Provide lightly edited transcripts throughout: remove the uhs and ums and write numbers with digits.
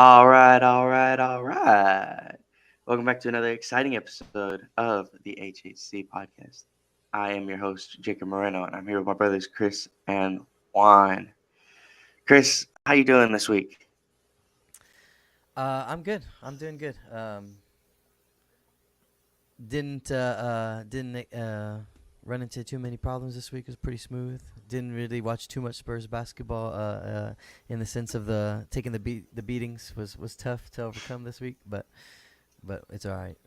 All right. Welcome back to another exciting episode of the HHC podcast. I am your host, Jacob Moreno, and I'm here with my brothers Chris and Juan. Chris, how you doing this week? I'm good. I'm doing good. Didn't run into too many problems this week. It was pretty smooth. Didn't really watch too much Spurs basketball. In the sense of the taking the beatings was tough to overcome this week, but it's all right.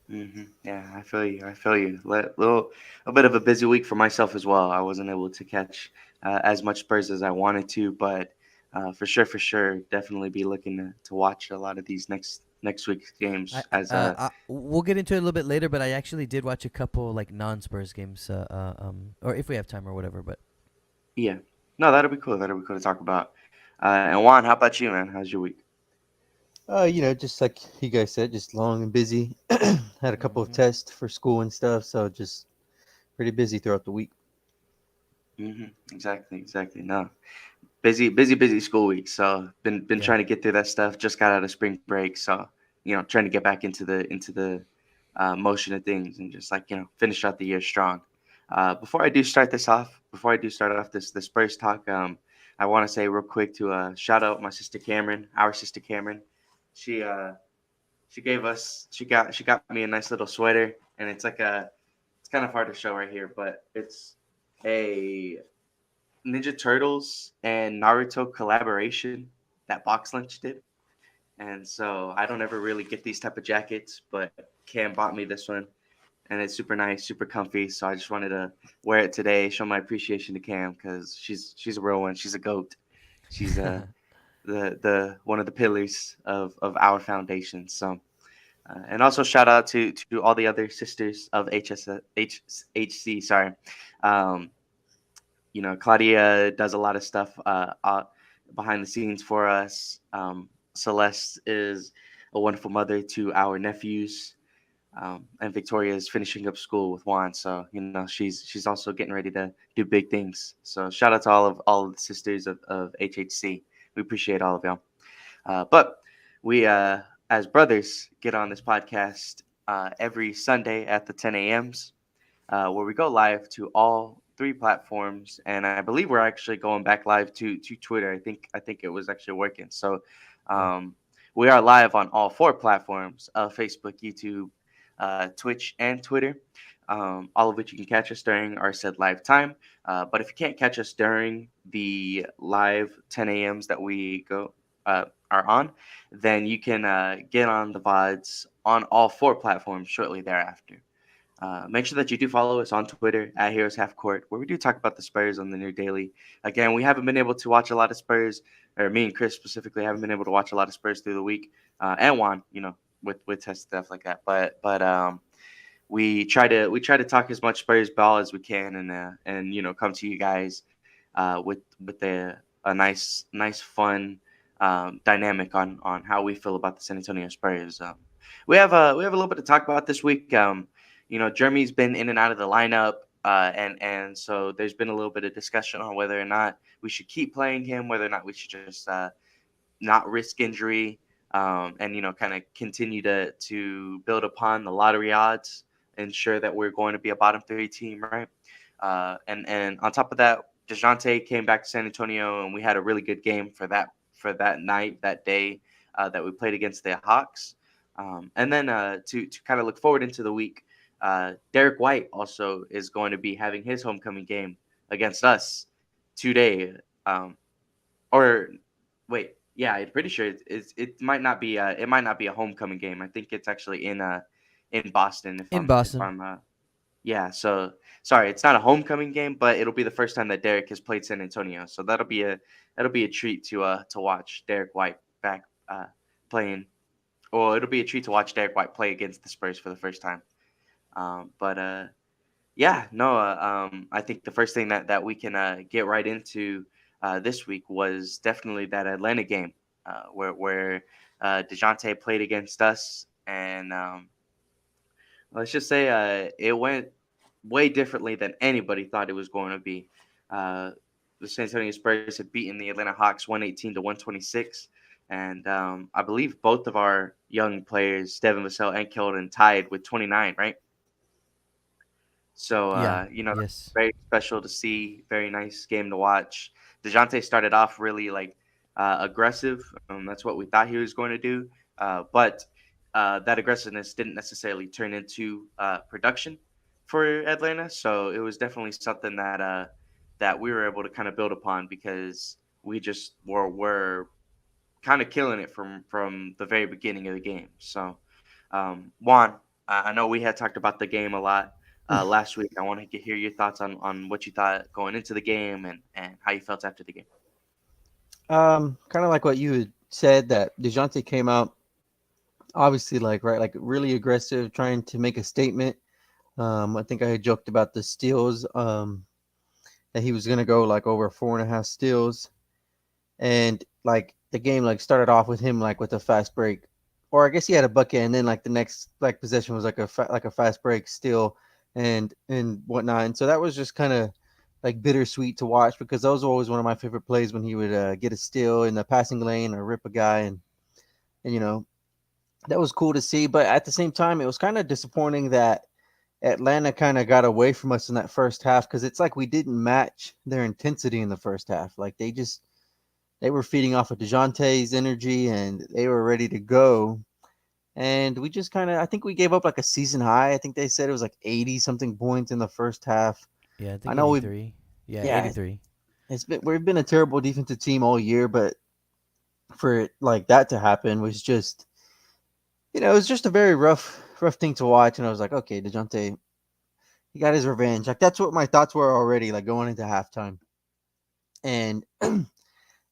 Yeah, I feel you. A bit of a busy week for myself as well. I wasn't able to catch as much Spurs as I wanted to, but for sure, definitely be looking to watch a lot of these next week's games as We'll get into it a little bit later, but I actually did watch a couple like non-Spurs games. Or if we have time or whatever. But Yeah. No, that'll be cool. That'll be cool to talk about. And Juan, how about you, man? How's your week? Just like you guys said, just long and busy. Had a couple of hmm tests for school and stuff, so just pretty busy throughout the week. Exactly. No, busy school week. So been yeah. trying to get through that stuff. Just got out of spring break, so trying to get back into the motion of things and just finish out the year strong. Before I do start off this Spurs talk, I want to say real quick to shout out my sister Cameron, our sister Cameron. She uh she got me a nice little sweater, and it's kind of hard to show right here, but it's a Ninja Turtles and Naruto collaboration that Box Lunch did. And so I don't ever really get these type of jackets, but Cam bought me this one, and it's super nice, super comfy. So I just wanted to wear it today, show my appreciation to Cam because she's a real one. She's a goat. She's the one of the pillars of our foundation. So and also shout out to all the other sisters of HHC. Sorry, um, Claudia does a lot of stuff behind the scenes for us. Celeste is a wonderful mother to our nephews, and Victoria is finishing up school with Juan. So she's also getting ready to do big things. So shout out to all of the sisters of HHC. We appreciate all of y'all. But we, as brothers, get on this podcast every Sunday at the 10 a.m.s, where we go live to all three platforms, and I believe we're actually going back live to Twitter. I think it was actually working. So yeah. um, we are live on all four platforms: Facebook, YouTube, Twitch, and Twitter. All of which you can catch us during our said live time. But if you can't catch us during the live 10 a.m.s that we are on, then you can get on the VODs on all four platforms shortly thereafter. Make sure that you do follow us on Twitter at Heroes Half Court, where we do talk about the Spurs on the New Daily. Again, we haven't been able to watch a lot of Spurs, or me and Chris specifically haven't been able to watch a lot of Spurs through the week, and Juan, with test stuff like that. But we try to talk as much Spurs ball as we can, and come to you guys with a nice fun dynamic on how we feel about the San Antonio Spurs. We have a little bit to talk about this week. Jeremy's been in and out of the lineup, and so there's been a little bit of discussion on whether or not we should keep playing him, whether or not we should just not risk injury, and kind of continue to build upon the lottery odds, ensure that we're going to be a bottom three team, right? And on top of that, Dejounte came back to San Antonio, and we had a really good game for that night, that day that we played against the Hawks. And then to kind of look forward into the week, Derek White also is going to be having his homecoming game against us today. Or wait, yeah, I'm pretty sure it might not be a homecoming game. I think it's actually in Boston. If In I'm if Boston. I'm yeah. So sorry, it's not a homecoming game, but it'll be the first time that Derek has played San Antonio. So that'll be a treat to watch Derek White back playing. Or it'll be a treat to watch Derek White play against the Spurs for the first time. But yeah, no, I think the first thing that we can get right into this week was definitely that Atlanta game where Dejounte played against us, and let's just say it went way differently than anybody thought it was going to be. Uh, the San Antonio Spurs had beaten the Atlanta Hawks 118 to 126. and I believe both of our young players, Devin Vassell and Keldon, tied with 29, right? So, Yeah. that's Yes. very special to see. Very nice game to watch. Dejounte started off really like aggressive. That's what we thought he was going to do. But that aggressiveness didn't necessarily turn into production for Atlanta. So it was definitely something that we were able to kind of build upon because we just were kind of killing it from the very beginning of the game. So, Juan, I know we had talked about the game a lot last week. I want to hear your thoughts on what you thought going into the game and how you felt after the game. Kind of like what you had said that Dejounte came out obviously like right like really aggressive, trying to make a statement. I think I had joked about the steals. That he was gonna go like over 4.5 steals, and like the game like started off with him like with a fast break, or I guess he had a bucket, and then like the next like possession was like like a fast break steal, and whatnot, and so that was just kind of like bittersweet to watch because that was always one of my favorite plays when he would get a steal in the passing lane or rip a guy, and that was cool to see. But at the same time, it was kind of disappointing that Atlanta kind of got away from us in that first half because it's like we didn't match their intensity in the first half. Like they were feeding off of Dejounte's energy and they were ready to go. And we just kind of I think we gave up like a season high. I think they said it was like 80 something points in the first half. Yeah, I I think know we 83. Yeah, yeah, 83. we've been a terrible defensive team all year, but for like that to happen was just it was just a very rough thing to watch. And I was like, okay, Dejounte, he got his revenge. Like that's what my thoughts were already, like going into halftime. And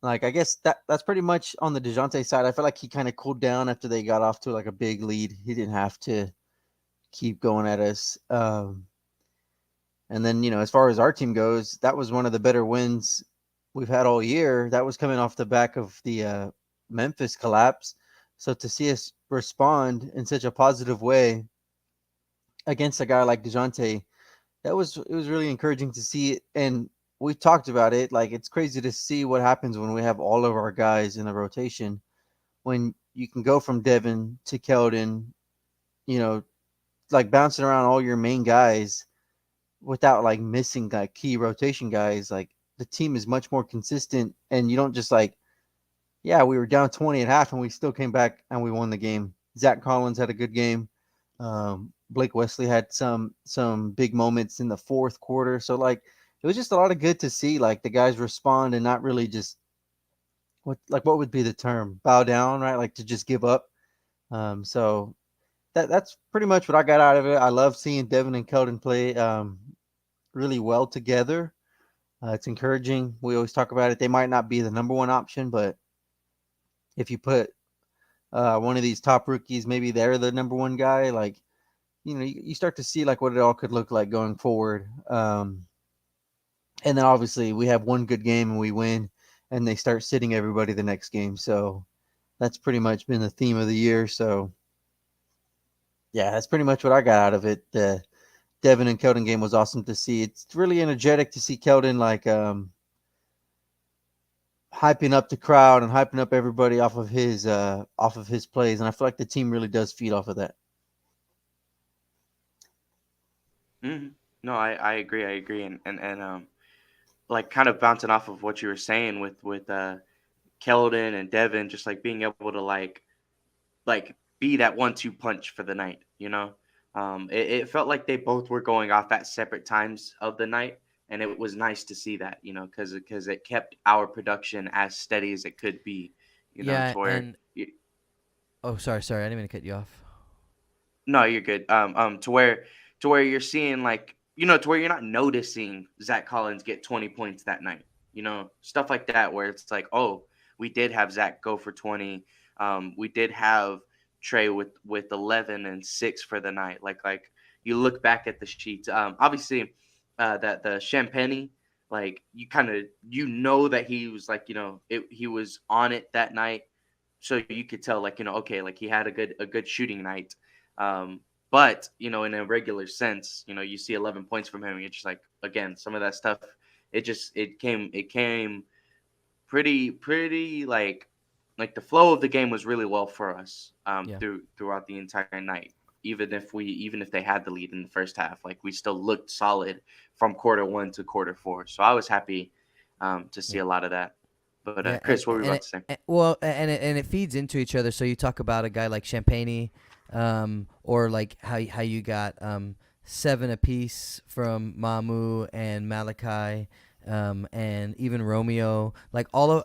like I guess that's pretty much on the Dejounte side. I felt like he kind of cooled down after they got off to like a big lead. He didn't have to keep going at us. And then as far as our team goes, that was one of the better wins we've had all year. That was coming off the back of the Memphis collapse. So to see us respond in such a positive way against a guy like Dejounte, it was really encouraging to see it. And we talked about it. Like it's crazy to see what happens when we have all of our guys in the rotation. When you can go from Devin to Keldon, you know, like bouncing around all your main guys without like missing like key rotation guys. Like the team is much more consistent, and you don't just like, yeah, we were down 20 at half, and we still came back and we won the game. Zach Collins had a good game. Blake Wesley had some big moments in the fourth quarter. So like it was just a lot of good to see like the guys respond and not really just what would be the term, bow down, right? Like to just give up. So that's pretty much what I got out of it. I love seeing Devin and Keldon play really well together. It's encouraging. We always talk about it. They might not be the number one option, but if you put one of these top rookies, maybe they're the number one guy. Like you start to see like what it all could look like going forward. And then obviously we have one good game and we win, and they start sitting everybody the next game. So that's pretty much been the theme of the year. So yeah, that's pretty much what I got out of it. The Devin and Keldon game was awesome to see. It's really energetic to see Keldon like hyping up the crowd and hyping up everybody off of his plays, and I feel like the team really does feed off of that. hmm No, I agree. I agree. And like kind of bouncing off of what you were saying with Keldon and Devin, just like being able to like be that 1-2 punch for the night. It felt like they both were going off at separate times of the night, and it was nice to see that. Because it kept our production as steady as it could be. Yeah, To where and oh, sorry, I didn't mean to cut you off. no, you're good. To where you're seeing like to where you're not noticing Zach Collins get 20 points that night. Stuff like that where it's like, oh, we did have Zach go for 20. We did have Tre with 11 and 6 for the night. Like you look back at the sheets. Obviously, that the Champagne, like you kind of that he was like he was on it that night, so you could tell like okay, like he had a good shooting night. But in a regular sense, you see 11 points from him, and you're just like, again, some of that stuff, it came pretty like like the flow of the game was really well for us Yeah. throughout the entire night. Even if they had the lead in the first half, like we still looked solid from quarter one to quarter four. So I was happy to see Yeah. a lot of that. But Yeah, Chris, what were you about to say? well, and it feeds into each other. So you talk about a guy like Champagne, or like how you got seven apiece from Mamu and Malachi, and even Romeo. Like all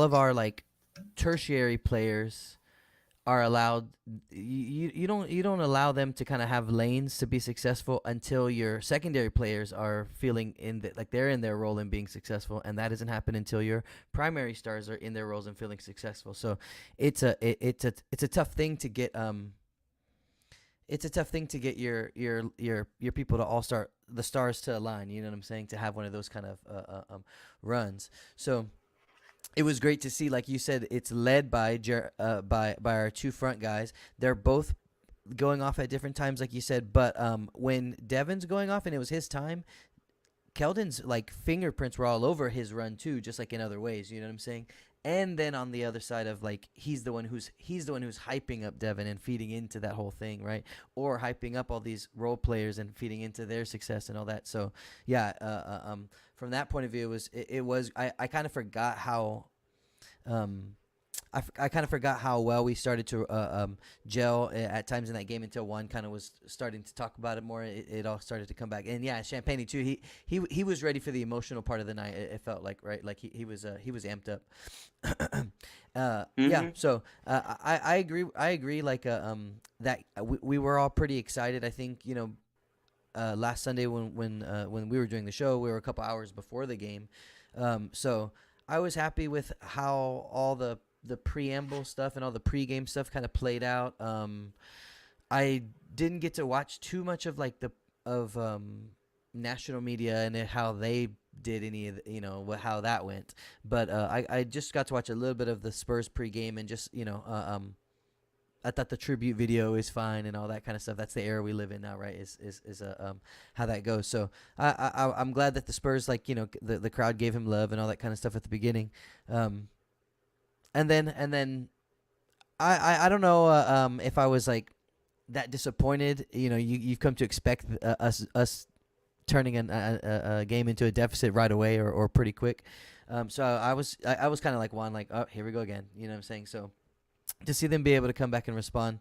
of our like tertiary players are allowed. You don't allow them to kind of have lanes to be successful until your secondary players are feeling like they're in their role in being successful, and that doesn't happen until your primary stars are in their roles and feeling successful. So it's a tough thing to get your people to all start the stars to align. You know what I'm saying? To have one of those kind of runs. So it was great to see, like you said, it's led by our two front guys. They're both going off at different times, like you said. But when Devin's going off and it was his time, Keldon's like fingerprints were all over his run too, just like in other ways. You know what I'm saying? And then on the other side of like he's the one who's hyping up Devin and feeding into that whole thing, right? Or hyping up all these role players and feeding into their success and all that. So yeah, from that point of view, it was I kind of forgot how um, I kind of forgot how well we started to gel at times in that game until Juan kind of was starting to talk about it more. It all started to come back, and yeah, Champagne too. He was ready for the emotional part of the night. It felt like, right, like he was amped up. Yeah, Mm-hmm. so I agree. I agree. Like that we were all pretty excited. I think last Sunday when we were doing the show, we were a couple hours before the game, so I was happy with how all the preamble stuff and all the pregame stuff kind of played out. I didn't get to watch too much of like the of national media and how they did any of how that went, but I just got to watch a little bit of the Spurs pregame and just I thought the tribute video is fine and all that kind of stuff. That's the era we live in now, right? Is how that goes. So I'm glad that the Spurs, like the crowd gave him love and all that kind of stuff at the beginning. And then I don't know if I was like that disappointed. You've come to expect us turning a game into a deficit right away or pretty quick. So I was kind of like Juan, like, oh, here we go again. You know what I'm saying? So to see them be able to come back and respond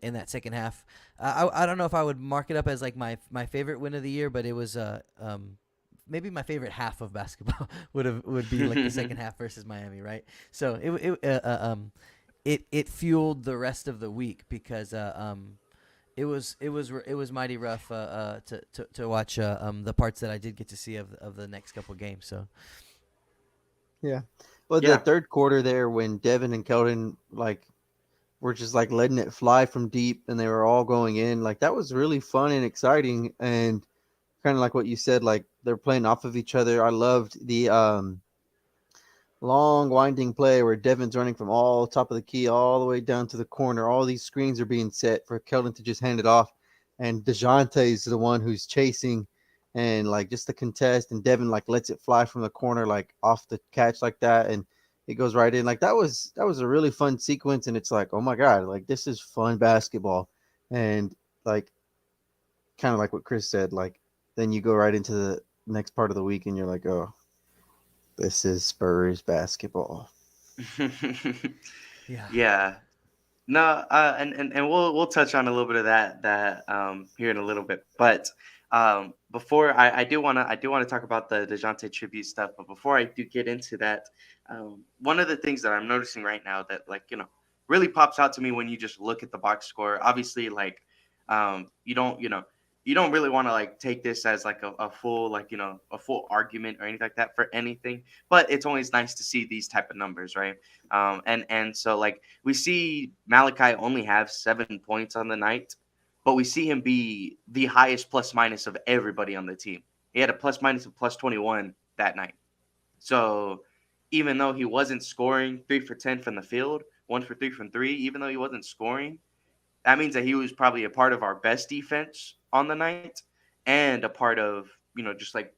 in that second half, I don't know if I would mark it up as like my favorite win of the year, but it was maybe my favorite half of basketball would be like the second half versus Miami, right? So it fueled the rest of the week because it was mighty rough to watch the parts that I did get to see of the next couple games. So Yeah. Well, the Yeah. third quarter there, when Devin and Keldon like were just like letting it fly from deep, and they were all going in, like that was really fun and exciting, and kind of like what you said, like they're playing off of each other. I loved the long winding play where Devin's running from all top of the key all the way down to the corner. All these screens are being set for Keldon to just hand it off, and Dejounte is the one who's chasing, and like just the contest, and Devin like lets it fly from the corner like off the catch like that, and it goes right in. Like that was a really fun sequence, and it's like, oh my god, like this is fun basketball, and like kind of like what Chris said, like then you go right into the next part of the week, and you're like, oh, this is Spurs basketball. yeah, Yeah. No, and we'll touch on a little bit of that here in a little bit. But before I do wanna talk about the Dejounte tribute stuff. But before I do get into that, one of the things that I'm noticing right now that really pops out to me when you just look at the box score. Obviously, like you don't really want to like take this as like a full a full argument or anything like that for anything. But it's always nice to see these type of numbers, right? And so like we see Malachi only have 7 points on the night, but we see him be the highest plus minus of everybody on the team. He had a plus minus of plus 21 that night. So even though he wasn't scoring 3 for 10 from the field, 1 for 3 from three, even though he wasn't scoring, that means that he was probably a part of our best defense on the night and a part of, just like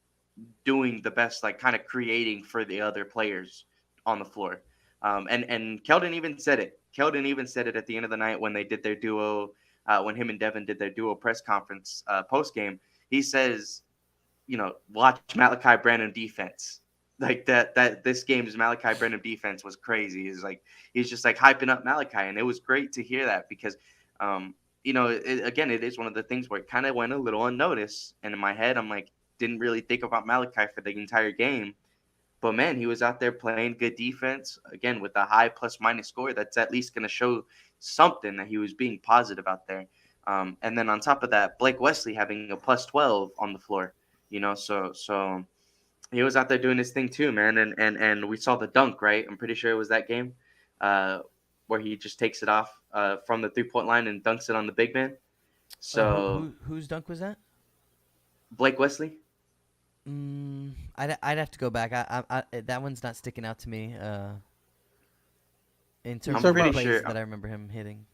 doing the best, like kind of creating for the other players on the floor. And Keldon even said it. Keldon even said it at the end of the night when they did their duo, when him and Devin did their duo press conference post game. He says, watch Malachi Branham defense. Like that this game's Malachi Branham defense was crazy. He's just like hyping up Malachi, and it was great to hear that because, again, it is one of the things where it kind of went a little unnoticed. And in my head, I'm like, didn't really think about Malachi for the entire game. But man, he was out there playing good defense again with a high plus minus score. That's at least going to show something that he was being positive out there. And then on top of that, Blake Wesley having a plus 12 on the floor. So he was out there doing his thing too, man. And we saw the dunk, right? I'm pretty sure it was that game uh, where he just takes it off from the 3-point line and dunks it on the big man. So Whose dunk was that? Blake Wesley. I'd have to go back. I that one's not sticking out to me. In terms of pretty plays sure that I remember him hitting.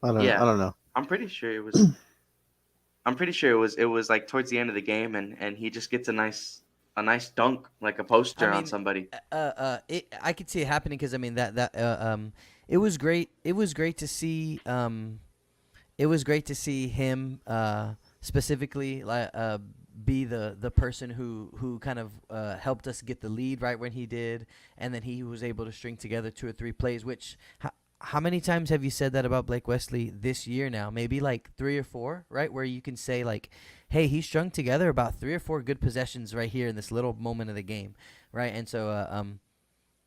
I don't Yeah, know. I don't know. I'm pretty sure it was. I'm pretty sure it was like towards the end of the game, and he just gets a nice dunk, like a poster I on mean, somebody. I could see it happening because I mean it was great. It was great to see. It was great to see him specifically be the person who kind of helped us get the lead right when he did, and then he was able to string together 2 or 3 plays. Which how many times have you said that about Blake Wesley this year now? Maybe like 3 or 4, right? Where you can say like, hey, he strung together about 3 or 4 good possessions right here in this little moment of the game, right? And so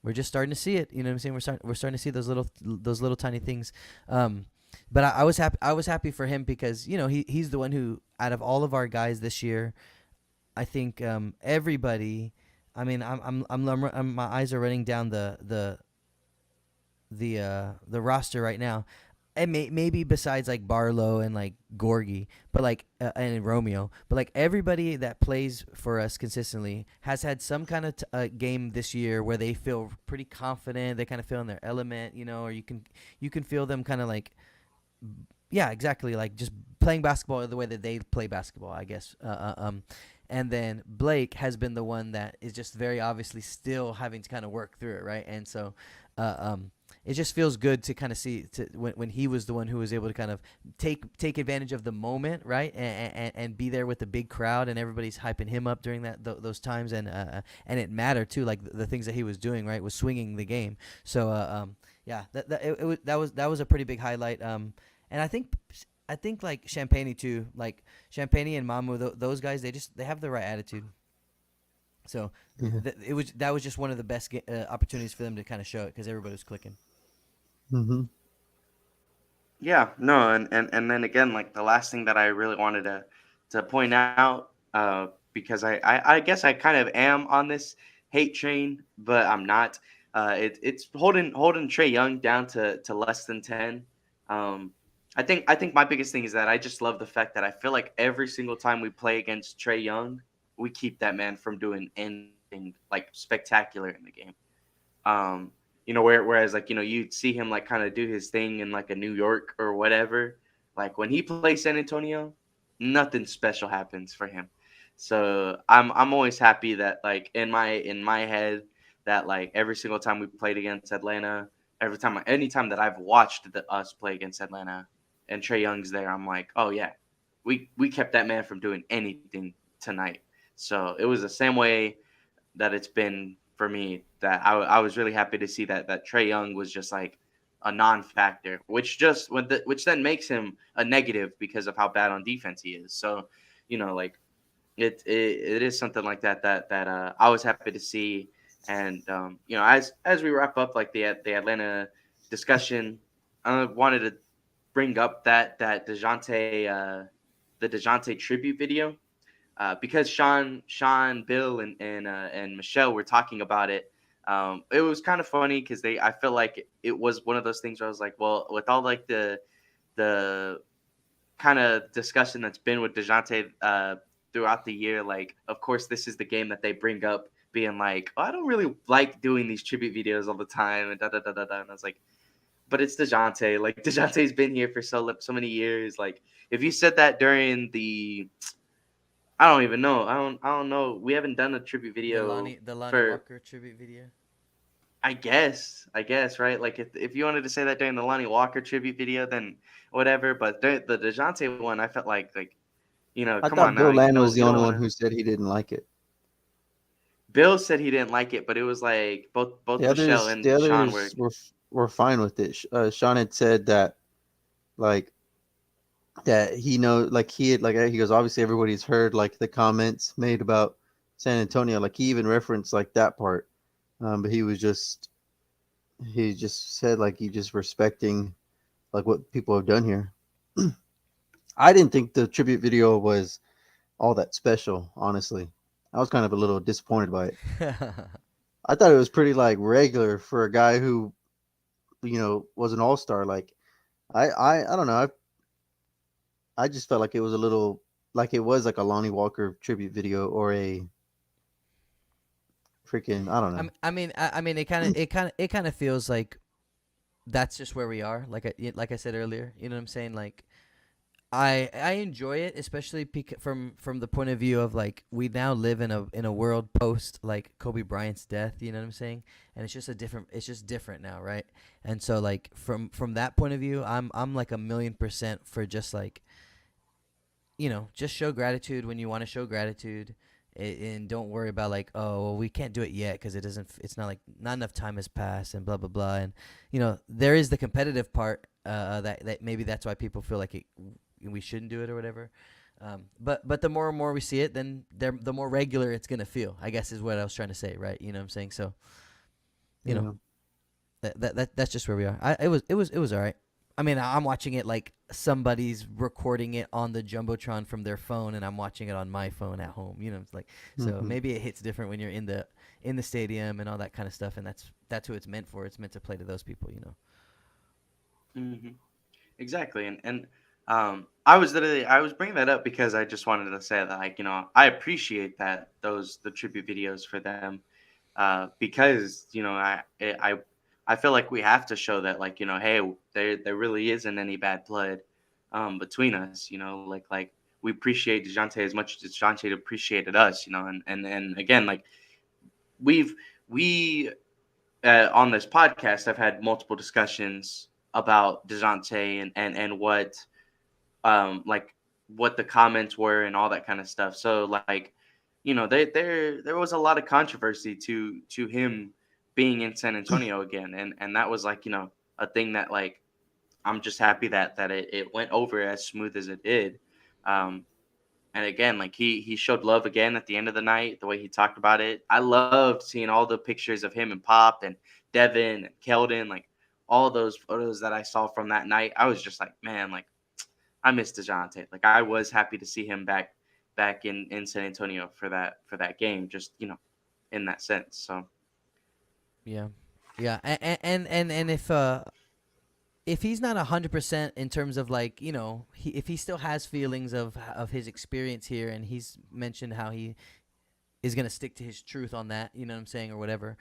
we're just starting to see it. You know what I'm saying? We're starting to see those little tiny things. But I was happy. I was happy for him because he's the one who, out of all of our guys this year, I think everybody. I mean, I'm my eyes are running down the roster right now, and maybe besides like Barlow and like Gorgie, but like and Romeo, but like everybody that plays for us consistently has had some kind of game this year where they feel pretty confident. They kind of feel in their element, or you can feel them kind of like. Yeah, exactly. Like just playing basketball the way that they play basketball, I guess. And then Blake has been the one that is just very obviously still having to kind of work through it, right? And so, it just feels good to kind of see when he was the one who was able to kind of take advantage of the moment, right? And be there with the big crowd and everybody's hyping him up during those times, and it mattered too. Like the things that he was doing, right, was swinging the game. So, yeah, that was a pretty big highlight. And I think like Champagne too, like Champagne and Mamu, those guys, they have the right attitude. So that was just one of the best opportunities for them to kind of show it because everybody was clicking. Mm-hmm. Yeah, no, and then again, like the last thing that I really wanted to point out, because I guess I kind of am on this hate train, but I'm not. It's holding Tre Young down to less than 10. Um, I think my biggest thing is that I just love the fact that I feel like every single time we play against Tre Young, we keep that man from doing anything like spectacular in the game. Whereas like you'd see him like kind of do his thing in like a New York or whatever. Like when he plays San Antonio, nothing special happens for him. So I'm always happy that like in my head that like every single time we played against Atlanta, anytime that I've watched us play against Atlanta and Tre Young's there, I'm like, oh yeah, we kept that man from doing anything tonight. So it was the same way that it's been for me, that I was really happy to see that Tre Young was just like a non-factor, which then makes him a negative because of how bad on defense he is. So, like it is something like that I was happy to see. And as we wrap up like the Atlanta discussion, I wanted to bring up that the Dejounte tribute video, because Sean, Bill, and Michelle were talking about it. It was kind of funny because I feel like it was one of those things where I was like, well, with all like the kind of discussion that's been with Dejounte throughout the year, like of course this is the game that they bring up, being like, oh, I don't really like doing these tribute videos all the time, and da da da da da. And I was like, but it's Dejounte. Like Dejounte's been here for so many years. Like if you said that during I don't even know. I don't know. We haven't done a tribute video The Lonnie for. Walker tribute video. I guess, right? Like if you wanted to say that during the Lonnie Walker tribute video, then whatever. But the Dejounte one, I felt I come on thought now, Bill Land was the you don't only want one to. who said he didn't like it. Bill said he didn't like it, but it was like both Michelle The and Sean others were. were fine with it. Sean had said that like that he know like he had like he goes obviously everybody's heard like the comments made about San Antonio, like he even referenced like that part, but he just said like he just respecting like what people have done here. I didn't think the tribute video was all that special, honestly. I was kind of a little disappointed by it. I thought it was pretty like regular for a guy who was an all-star. Like I don't know. I just felt like it was a little like it was like a Lonnie Walker tribute video or a freaking I don't know. I mean, it kind of feels like that's just where we are. Like I said earlier, you know what I'm saying? Like I enjoy it, especially from the point of view of like we now live in a world post like Kobe Bryant's death. You know what I'm saying? And it's just different now, right? And so like from that point of view, I'm like 1,000,000% for just like just show gratitude when you want to show gratitude, and don't worry about like, oh, well, we can't do it yet because it's not like not enough time has passed and blah blah blah. And there is the competitive part, that maybe that's why people feel like we shouldn't do it or whatever. But the more and more we see it, then the more regular it's gonna feel, I guess, is what I was trying to say, right? You know what I'm saying? So you know Yeah. that's just where we are. It was all right. I mean, I'm watching it like somebody's recording it on the jumbotron from their phone, and I'm watching it on my phone at home. It's like, so Hmm. maybe it hits different when you're in the stadium and all that kind of stuff, and that's who it's meant for. It's meant to play to those people. Hmm. Exactly, and I was bringing that up because I just wanted to say that I appreciate that those the tribute videos for them, because I feel like we have to show that hey, there really isn't any bad blood between us. We appreciate Dejounte as much as Dejounte appreciated us. And again, like we've we on this podcast, I've had multiple discussions about Dejounte and like what the comments were and all that kind of stuff. So there was a lot of controversy to him being in San Antonio again, and that was a thing that I'm just happy that it went over as smooth as it did. Um, and again, like he showed love again at the end of the night, the way he talked about it. I loved seeing all the pictures of him and Pop and Devin and Keldon, like all those photos that I saw from that night. I was just like, man, like I miss Dejounte. Like I was happy to see him back in San Antonio for that game, just in that sense. So Yeah, yeah, and if he's not 100% in terms of like if he still has feelings of his experience here, and he's mentioned how he is gonna stick to his truth on that, you know what I'm saying, or whatever.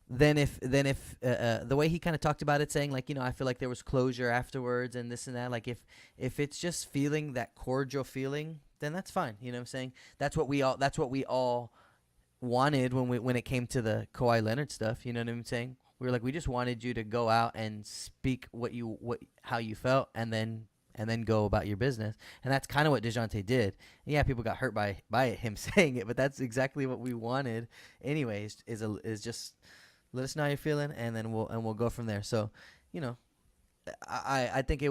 Then if the way he kind of talked about it, saying like I feel like there was closure afterwards and this and that, like if it's just feeling that cordial feeling, then that's fine. You know what I'm saying? That's what we all wanted when it came to the Kawhi Leonard stuff. You know what I'm saying? We were like, we just wanted you to go out and speak how you felt, and then go about your business. And that's kind of what Dejounte did. And yeah, people got hurt by him saying it, but that's exactly what we wanted. Anyways, is just let us know how you're feeling, and then we'll go from there. So, you know, I think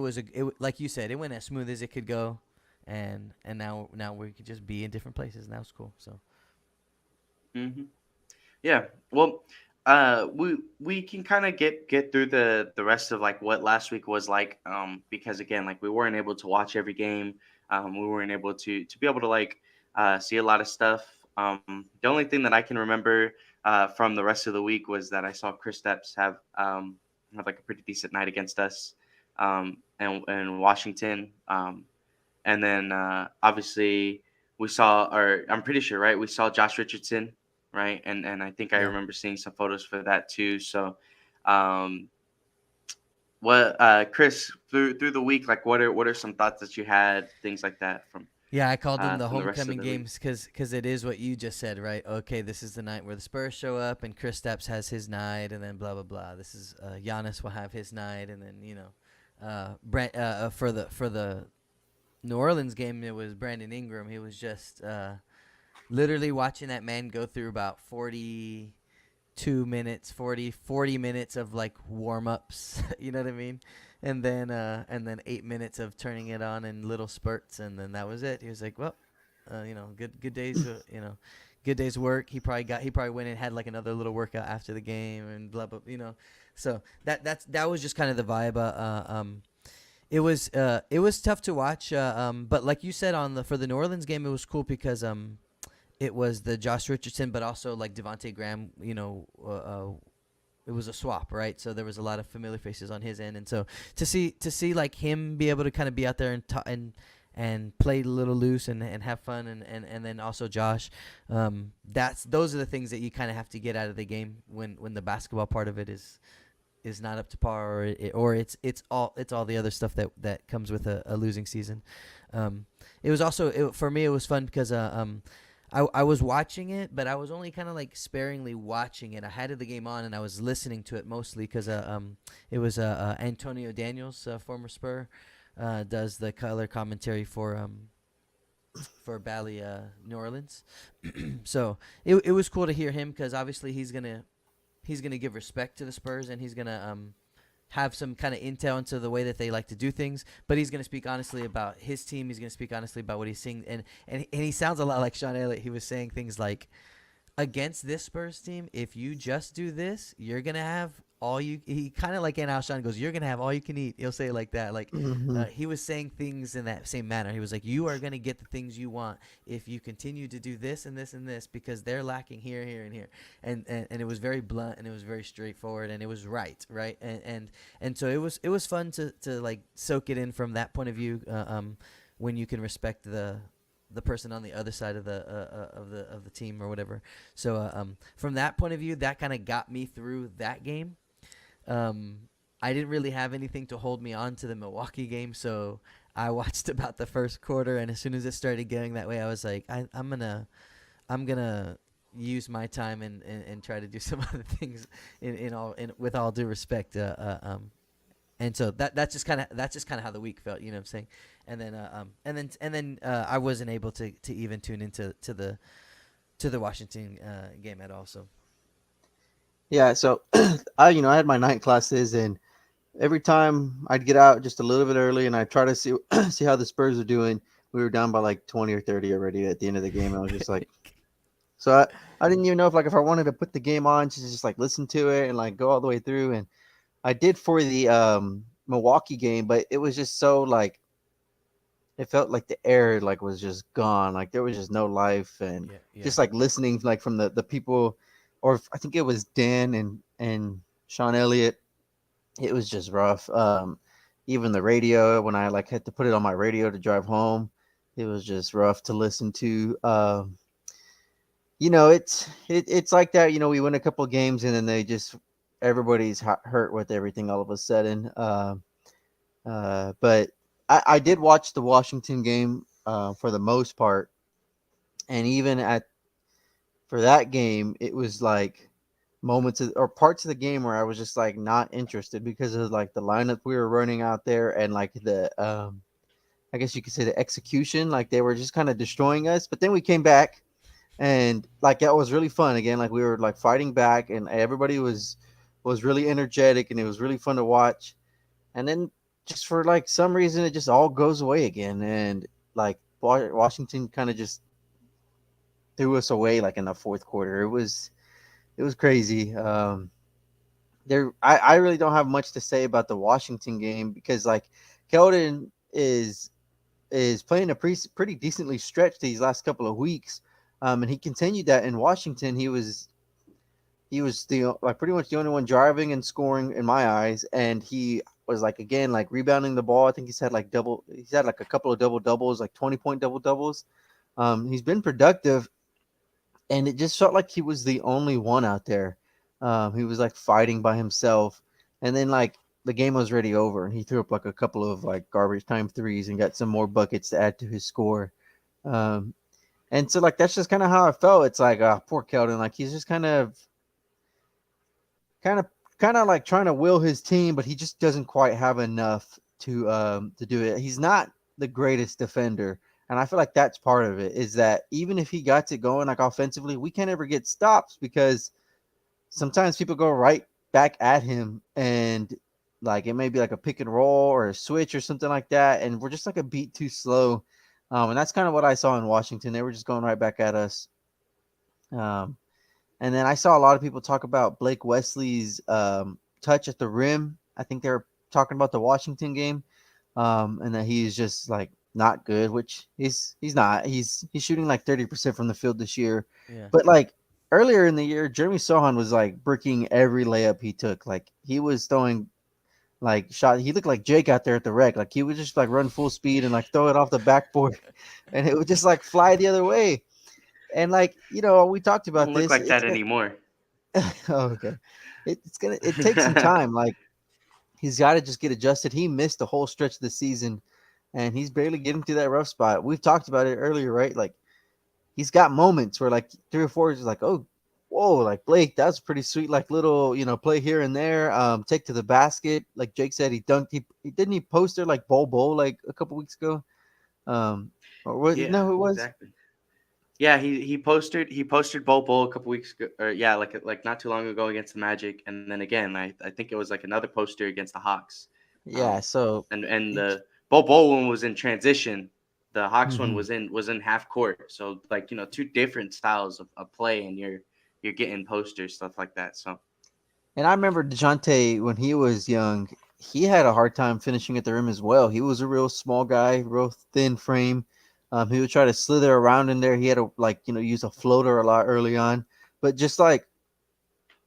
like you said, it went as smooth as it could go, and now we could just be in different places, and that was cool. So. hmm yeah, well, we can kind of get through the rest of like what last week was like, because again, like we weren't able to watch every game, we weren't able to be able to see a lot of stuff. The only thing that I can remember from the rest of the week was that I saw Chris Stepps have like a pretty decent night against us, and Washington. And then obviously we saw, or I'm pretty sure, right? We saw Josh Richardson, right? And I think I Yeah. remember seeing some photos for that too. So, um, what Chris, through the week, like what are some thoughts that you had, things like that from? Yeah, I called them the from the rest of homecoming the league. games because it is what you just said, right? Okay, this is the night where the Spurs show up and Kristaps has his night, and then blah blah blah. This is Giannis will have his night, and then for the New Orleans game, it was Brandon Ingram. He was just literally watching that man go through about 42 minutes, 40 minutes of like warm ups. You know what I mean? And then 8 minutes of turning it on in little spurts, and then that was it. He was like, well, good days, good day's work. He probably went and had like another little workout after the game and blah blah. So that was just kind of the vibe. It was tough to watch. But like you said for the New Orleans game, it was cool because it was the Josh Richardson, but also like Devontae Graham. It was a swap, right? So there was a lot of familiar faces on his end, and so to see like him be able to kind of be out there and play a little loose and have fun, and then also Josh, those are the things that you kind of have to get out of the game when the basketball part of it is not up to par, or it's all the other stuff that comes with a losing season. It was also for me it was fun because I was watching it, but I was only kind of like sparingly watching it. I had the game on and I was listening to it mostly because it was Antonio Daniels, former Spur, does the color commentary for Bally New Orleans. So it was cool to hear him because obviously he's gonna give respect to the Spurs, and he's gonna have some kind of intel into the way that they like to do things, but he's going to speak honestly about his team. He's going to speak honestly about what he's seeing, and he sounds a lot like Sean Elliott. He was saying things like, against this Spurs team, if you just do this, you're going to have all you – he kind of like in Alshon goes, you're going to have all you can eat. He'll say it like that. Like he was saying things in that same manner. He was like, you are going to get the things you want if you continue to do this and this and this because they're lacking here, here, and here. And it was very blunt and it was very straightforward and it was right? And so it was fun to like soak it in from that point of view when you can respect the person on the other side of the team or whatever. So from that point of view, that kind of got me through that game. I didn't really have anything to hold me on to the Milwaukee game, so I watched about the first quarter, and as soon as it started going that way, I was like, I'm gonna use my time and try to do some other things with all due respect. And so that's just kind of how the week felt, you know what I'm saying? And then I wasn't able to even tune into the Washington game at all. So Yeah, so I had my night classes, and every time I'd get out just a little bit early, and I'd try to see see how the Spurs are doing. We were down by like 20 or 30 already at the end of the game. I was just like, so I didn't even know if I wanted to put the game on to just like listen to it and like go all the way through. And I did for the Milwaukee game, but it was just so like it felt like the air like was just gone, like there was just no life, and yeah. just like listening like from the people, or I think it was Dan and Sean Elliott. It was just rough. Even the radio, when I like had to put it on my radio to drive home, it was just rough to listen to. It's like that. We win a couple games and then they just everybody's hurt with everything all of a sudden. But I did watch the Washington game for the most part, and even for that game, it was like or parts of the game where I was just like not interested because of like the lineup we were running out there and like the I guess you could say the execution, like they were just kind of destroying us. But then we came back and like that was really fun again. Like we were like fighting back and everybody was really energetic and it was really fun to watch. And then just for like some reason, it just all goes away again. And like Washington kind of just threw us away like in the fourth quarter. It was crazy. I really don't have much to say about the Washington game because like Keldon is playing a pretty decently stretched these last couple of weeks, and he continued that in Washington. He was the like pretty much the only one driving and scoring in my eyes, and he was like again like rebounding the ball. I think he's had like a couple of double doubles, like 20-point double doubles. He's been productive, and it just felt like he was the only one out there. He was like fighting by himself, and then like the game was already over, and he threw up like a couple of like garbage time threes and got some more buckets to add to his score. Um, and so like that's just kind of how I felt. It's like, poor Keldon. Like he's just kind of kind of like trying to will his team, but he just doesn't quite have enough to do it. He's not the greatest defender, and I feel like that's part of it. Is that even if he got it going like offensively, we can't ever get stops because sometimes people go right back at him, and like it may be like a pick and roll or a switch or something like that, and we're just like a beat too slow. And that's kind of what I saw in Washington. They were just going right back at us. Um, and then I saw a lot of people talk about Blake Wesley's touch at the rim. I think they were talking about the Washington game, and that he's just like not good, which he's not. He's shooting like 30% from the field this year, Yeah. but like earlier in the year, Jeremy Sochan was like bricking every layup he took. Like he was throwing like shot. He looked like Jake out there at the rec. Like he would just like run full speed and like throw it off the backboard, and it would just like fly the other way. And like we talked Don't about look this. like It's that gonna. anymore. Oh, okay. It takes some time. Like he's got to just get adjusted. He missed the whole stretch of the season, and he's barely getting to that rough spot. We've talked about it earlier, right? Like he's got moments where like 3 or 4 is like, oh, whoa, like Blake, that's pretty sweet. Like little, play here and there. Take to the basket. Like Jake said, he dunked. He didn't he post there like Bol like a couple weeks ago. Um, or what? You know Yeah, who it was? exactly. Yeah, he posted Bol Bol a couple weeks ago, or yeah, like not too long ago against the Magic, and then again, I think it was like another poster against the Hawks. Yeah. So. And He, the Bol Bol one was in transition. The Hawks one mhm. was in half court. So like two different styles of play, and you're getting posters stuff like that. So And I remember Dejounte when he was young, he had a hard time finishing at the rim as well. He was a real small guy, real thin frame. He would try to slither around in there. He had to use a floater a lot early on. But just like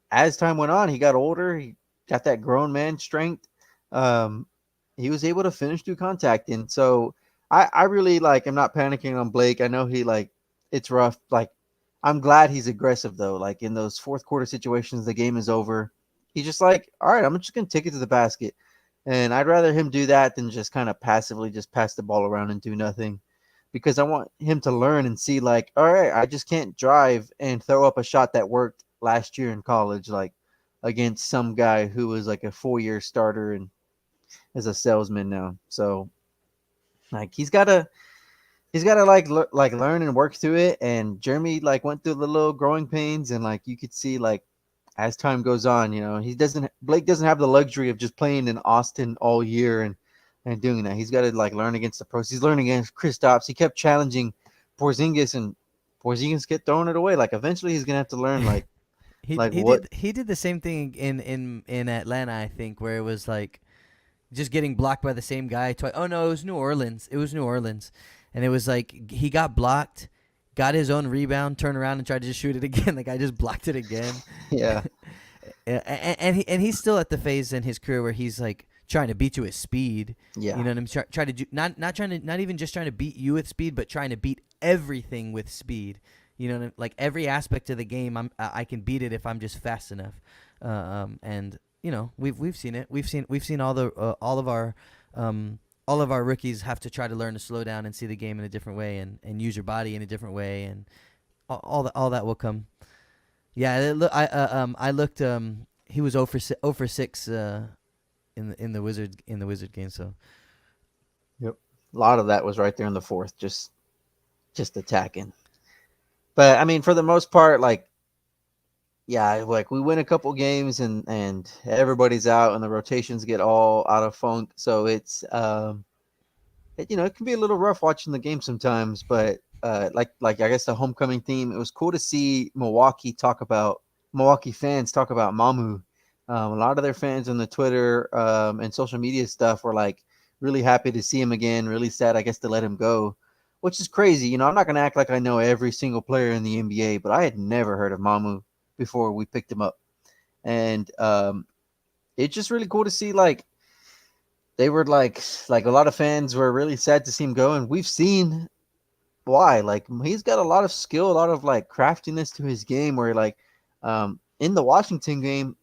as time went on, he got older. He got that grown man strength. Um, he was able to finish through contact, and so I really like. I'm not panicking on Blake. I know he like it's rough. Like I'm glad he's aggressive though. Like in those fourth quarter situations, the game is over. He's just like, all right, I'm just gonna take it to the basket, and I'd rather him do that than just kind of passively just pass the ball around and do nothing. Because I want him to learn and see, like, all right, I just can't drive and throw up a shot that worked last year in college, like against some guy who was like a 4 year starter and is a salesman now. So like he's gotta like learn and work through it. And Jeremy like went through the little growing pains, and like you could see like as time goes on, Blake doesn't have the luxury of just playing in Austin all year and doing that. He's got to like learn against the pros. He's learning against Kristaps. He kept challenging Porzingis, and Porzingis kept throwing it away. Like eventually he's gonna have to learn he like he what. did he did the same thing in Atlanta, I think, where it was like just getting blocked by the same guy twice. Oh no, it was New Orleans. It was New Orleans, and it was like he got blocked, got his own rebound, turned around and tried to just shoot it again. The guy just blocked it again. Yeah, And he's still at the phase in his career where he's like trying to beat you with speed. You yeah, know what I'm trying to do? Not trying to, not even just trying to beat you with speed, but trying to beat everything with speed. You know, like every aspect of the game, I can beat it if I'm just fast enough. And we've seen it. We've seen all of our rookies have to try to learn to slow down and see the game in a different way, and use your body in a different way, and all that will come. Yeah, I looked. He was 0 for 6 in the Wizard game. So yep. A lot of that was right there in the fourth, just attacking. But I mean, for the most part, like yeah, like we win a couple games and everybody's out and the rotations get all out of funk. So it can be a little rough watching the game sometimes. But like I guess the homecoming theme, it was cool to see Milwaukee fans talk about Mamu. A lot of their fans on the Twitter and social media stuff were like really happy to see him again. Really sad, I guess, to let him go, which is crazy. I'm not gonna act like I know every single player in the NBA, but I had never heard of Mamu before we picked him up, and it's just really cool to see they were like a lot of fans were really sad to see him go, and we've seen why. Like he's got a lot of skill, a lot of like craftiness to his game. Where in the Washington game,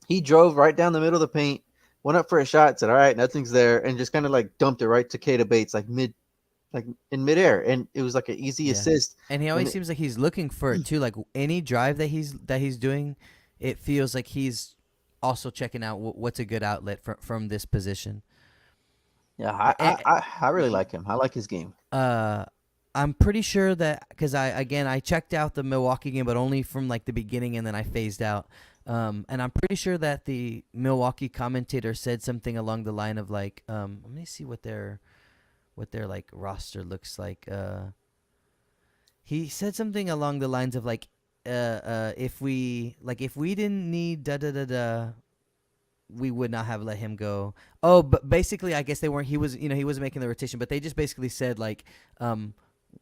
he drove right down the middle of the paint, went up for a shot, said, "All right, nothing's there," and just kind of like dumped it right to Kata Bates, like like in midair, and it was like an easy Yeah. assist. And he And always seems like he's looking for it too. Like any drive that he's doing, it feels like he's also checking out what's a good outlet from this position. yeah, Eh, I really like him. I like his game. uh I'm pretty sure that because I checked out the Milwaukee game, but only from like the beginning, and then I phased out. And I'm pretty sure that the Milwaukee commentator said something along the line of like, let me see what their like roster looks like. He said something along the lines of like, if we didn't need da da da da, we would not have let him go. Oh, but basically, I guess they weren't. He wasn't making the rotation, but they just basically said like,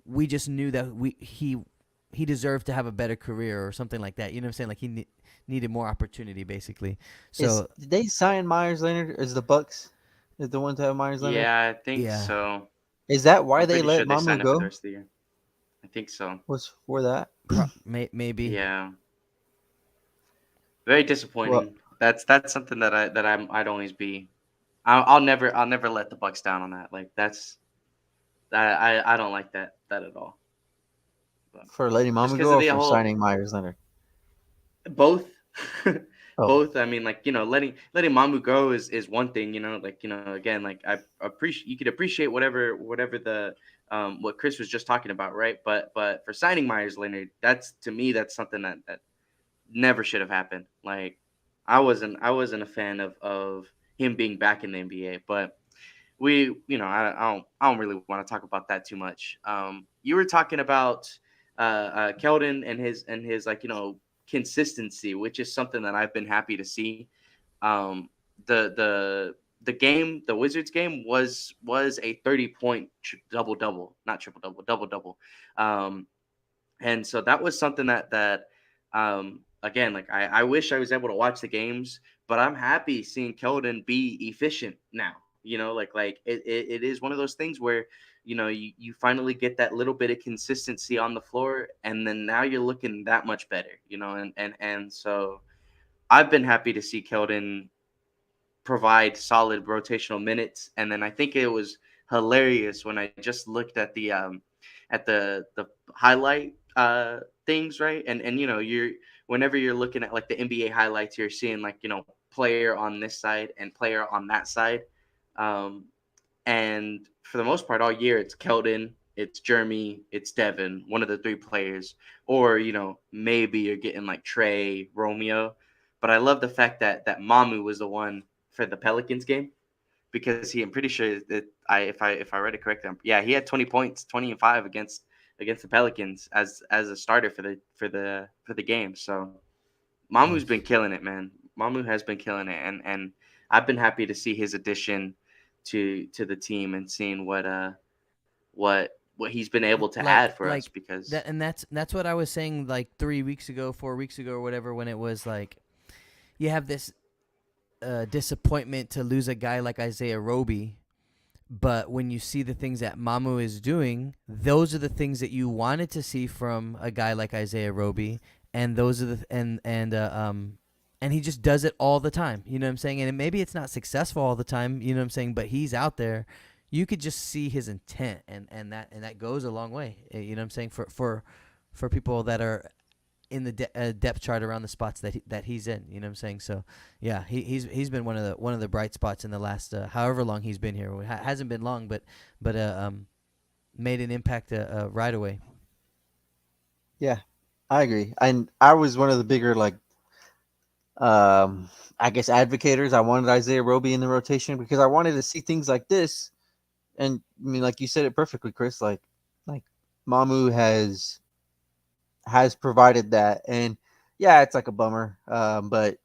we just knew that he deserved to have a better career or something like that. You know what I'm saying? Like needed more opportunity, basically. Is So did they sign Myers Leonard? Is the Bucks is the one to have Myers Leonard? Yeah, I think yeah, so. Is that why I'm they pretty let sure they Mamu signed him for the go? rest of the year. I think so. Was for that? maybe. Yeah, very Well, disappointing. That's something I'd always be. I'll never let the Bucks down on that. Like that's I don't like that at all. But for letting just Mamu because go of or the for whole signing Myers Leonard? both. Oh, Both. I mean, like, letting Mamu go is one thing. Like, again, like I appreciate, you could appreciate whatever the what Chris was just talking about, right? But for signing Myers Leonard, that's, to me, that's something that never should have happened. Like, I wasn't a fan of him being back in the NBA, but I don't really want to talk about that too much. You were talking about Keldon and his, like, consistency, which is something that I've been happy to see. Um, the game, the Wizards game, was a 30-point double double, not triple double, double double. Um, and so that was something that again, like, I wish I was able to watch the games, but I'm happy seeing Keldon be efficient now. Like it is one of those things where you finally get that little bit of consistency on the floor, and then now you're looking that much better. And so I've been happy to see Keldon provide solid rotational minutes. And then I think it was hilarious when I just looked at the highlight things, right? And you're whenever you're looking at like the NBA highlights, you're seeing, like, player on this side and player on that side. Um, and for the most part, all year, it's Keldon, it's Jeremy, it's Devin, one of the three players, or maybe you're getting like Tre, Romeo. But I love the fact that Mamu was the one for the Pelicans game, because I'm pretty sure that if I read it correctly, yeah, he had 20 points, 20 and 5 against the Pelicans as a starter for the game. So Mamu's been Nice. killing it, man. Mamu has been killing it, and I've been happy to see his addition to the team, and seeing what he's been able to add for us, Like because that, and that's what I was saying like 3 weeks ago, 4 weeks ago, or whatever, when it was like you have this disappointment to lose a guy like Isaiah Roby. But when you see the things that Mamu is doing, those are the things that you wanted to see from a guy like Isaiah Roby, and those are the and he just does it all the time. You know what I'm saying? And maybe it's not successful all the time. You know what I'm saying? But he's out there. You could just see his intent, and that goes a long way. You know what I'm saying? For people that are in the depth chart around the spots that he's in. You know what I'm saying? So yeah, he's been one of the bright spots in the last however long he's been here. It hasn't been long, but made an impact right away. yeah, I agree. And I was one of the bigger like I guess advocators. I wanted Isaiah Roby in the rotation because I wanted to see things like this. And I mean, like you said it perfectly, Chris. Like Mamu has provided that, and yeah, it's like a bummer. But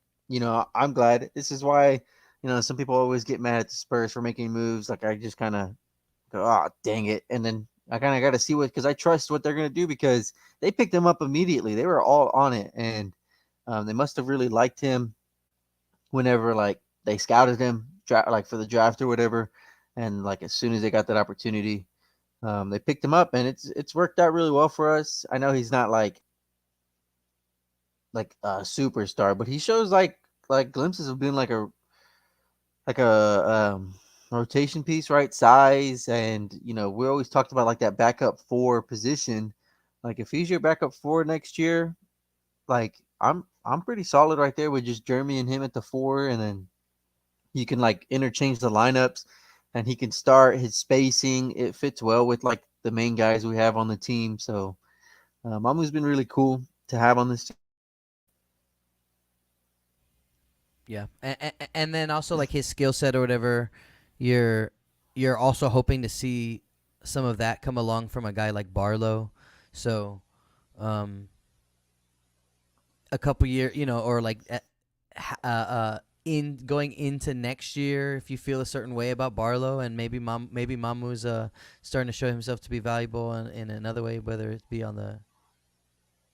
I'm glad. This is why some people always get mad at the Spurs for making moves. Like I just kind of go, oh dang it, and then I kind of got to see what because I trust what they're gonna do because they picked him up immediately. They were all on it, and they must have really liked him whenever like they scouted him, like for the draft or whatever, and like as soon as they got that opportunity, they picked him up, and it's worked out really well for us. I know he's not like a superstar, but he shows like glimpses of being like a rotation piece, right? Size, and we always talked about like that backup four position. Like if he's your backup four next year, like I'm pretty solid right there with just Jeremy and him at the four, and then you can like interchange the lineups, and he can start his spacing. It fits well with like the main guys we have on the team. So Mamu's been really cool to have on this team. Yeah, and then also like his skill set or whatever, you're you're also hoping to see some of that come along from a guy like Barlow. So, um, a couple year, or like in going into next year, if you feel a certain way about Barlow, and maybe Mamu's starting to show himself to be valuable in another way, whether it be on the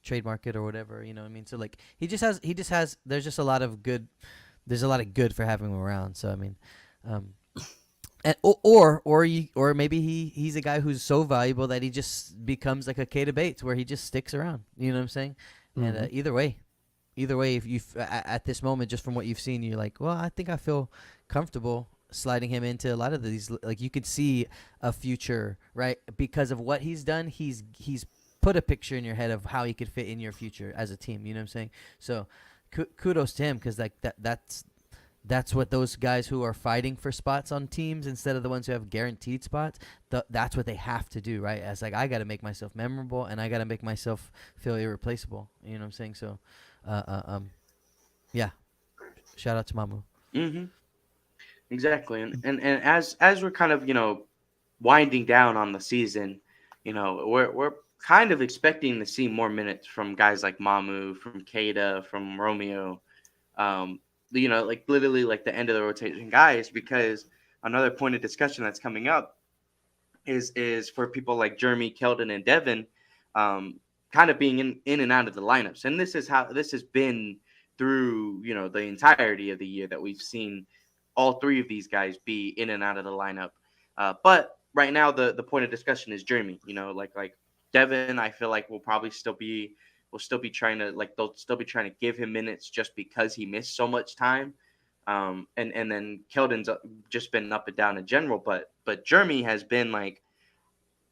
trade market or whatever, you know what I mean? So like he just has there's just a lot of good there's a lot of good for having him around. So I mean, um, and, or maybe he's a guy who's so valuable that he just becomes like a Kata Bates, where he just sticks around. You know what I'm saying? And Mm-hmm. either way, if you at this moment, just from what you've seen, you're like, well, I think I feel comfortable sliding him into a lot of these. Like you could see a future, right? Because of what he's done, he's put a picture in your head of how he could fit in your future as a team. You know what I'm saying? So kudos to him, because like that's what those guys who are fighting for spots on teams instead of the ones who have guaranteed spots, that's what they have to do, right? As like, I got to make myself memorable, and I got to make myself feel irreplaceable. You know what I'm saying? So, uh, uh, um, yeah. Shout out to Mamu. Hmm. Exactly, and as we're kind of winding down on the season, we're kind of expecting to see more minutes from guys like Mamu, from Keita, from Romeo, um, like literally like the end of the rotation guys, because another point of discussion that's coming up is for people like Jeremy, Keldon, and Devin, um, kind of being in and out of the lineups. And this is how this has been through the entirety of the year, that we've seen all three of these guys be in and out of the lineup. But right now, the point of discussion is Jeremy. Like Devin, I feel like will still be trying to, like, they'll still be trying to give him minutes just because he missed so much time. And then Keldon's just been up and down in general, but Jeremy has been like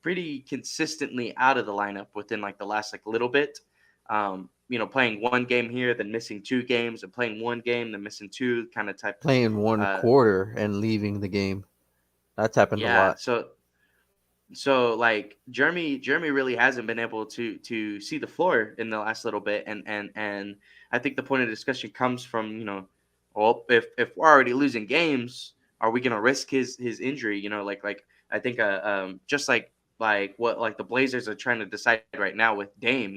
pretty consistently out of the lineup within like the last like little bit. Playing one game here, then missing 2 games, and playing one game, then missing two, kind of type. Playing one Uh, quarter and leaving the game. That's happened a yeah. lot. So like Jeremy really hasn't been able to see the floor in the last little bit, and I think the point of discussion comes from, well, if we're already losing games, are we gonna risk his injury? Like I think just like what like the Blazers are trying to decide right now with Dame.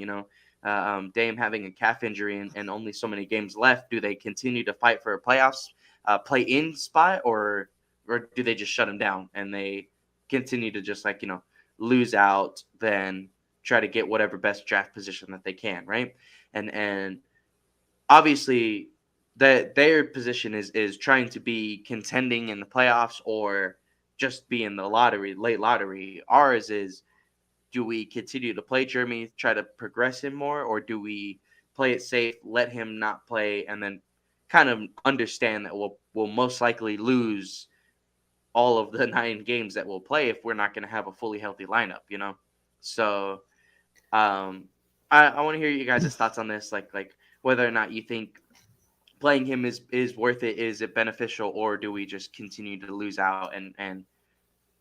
Dame having a calf injury, and only so many games left. Do they continue to fight for a playoffs play in spot, or do they just shut him down and they continue to just like lose out, then try to get whatever best draft position that they can, right? And obviously that their position is trying to be contending in the playoffs, or just be in the late lottery. Ours is, do we continue to play Jeremy, try to progress him more, or do we play it safe, let him not play, and then kind of understand that we'll most likely lose all of the 9 games that we'll play if we're not going to have a fully healthy lineup. So um, I want to hear you guys' thoughts on this, like whether or not you think playing him is worth it, is it beneficial, or do we just continue to lose out and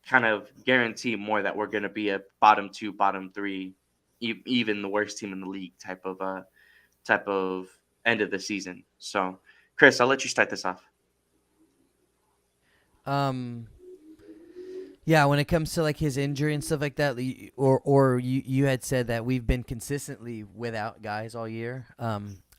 kind of guarantee more that we're going to be a bottom 2, bottom 3, even the worst team in the league type of end of the season. So Chris, I'll let you start this off. Um, yeah, when it comes to like his injury and stuff like that, or you had said that we've been consistently without guys all year.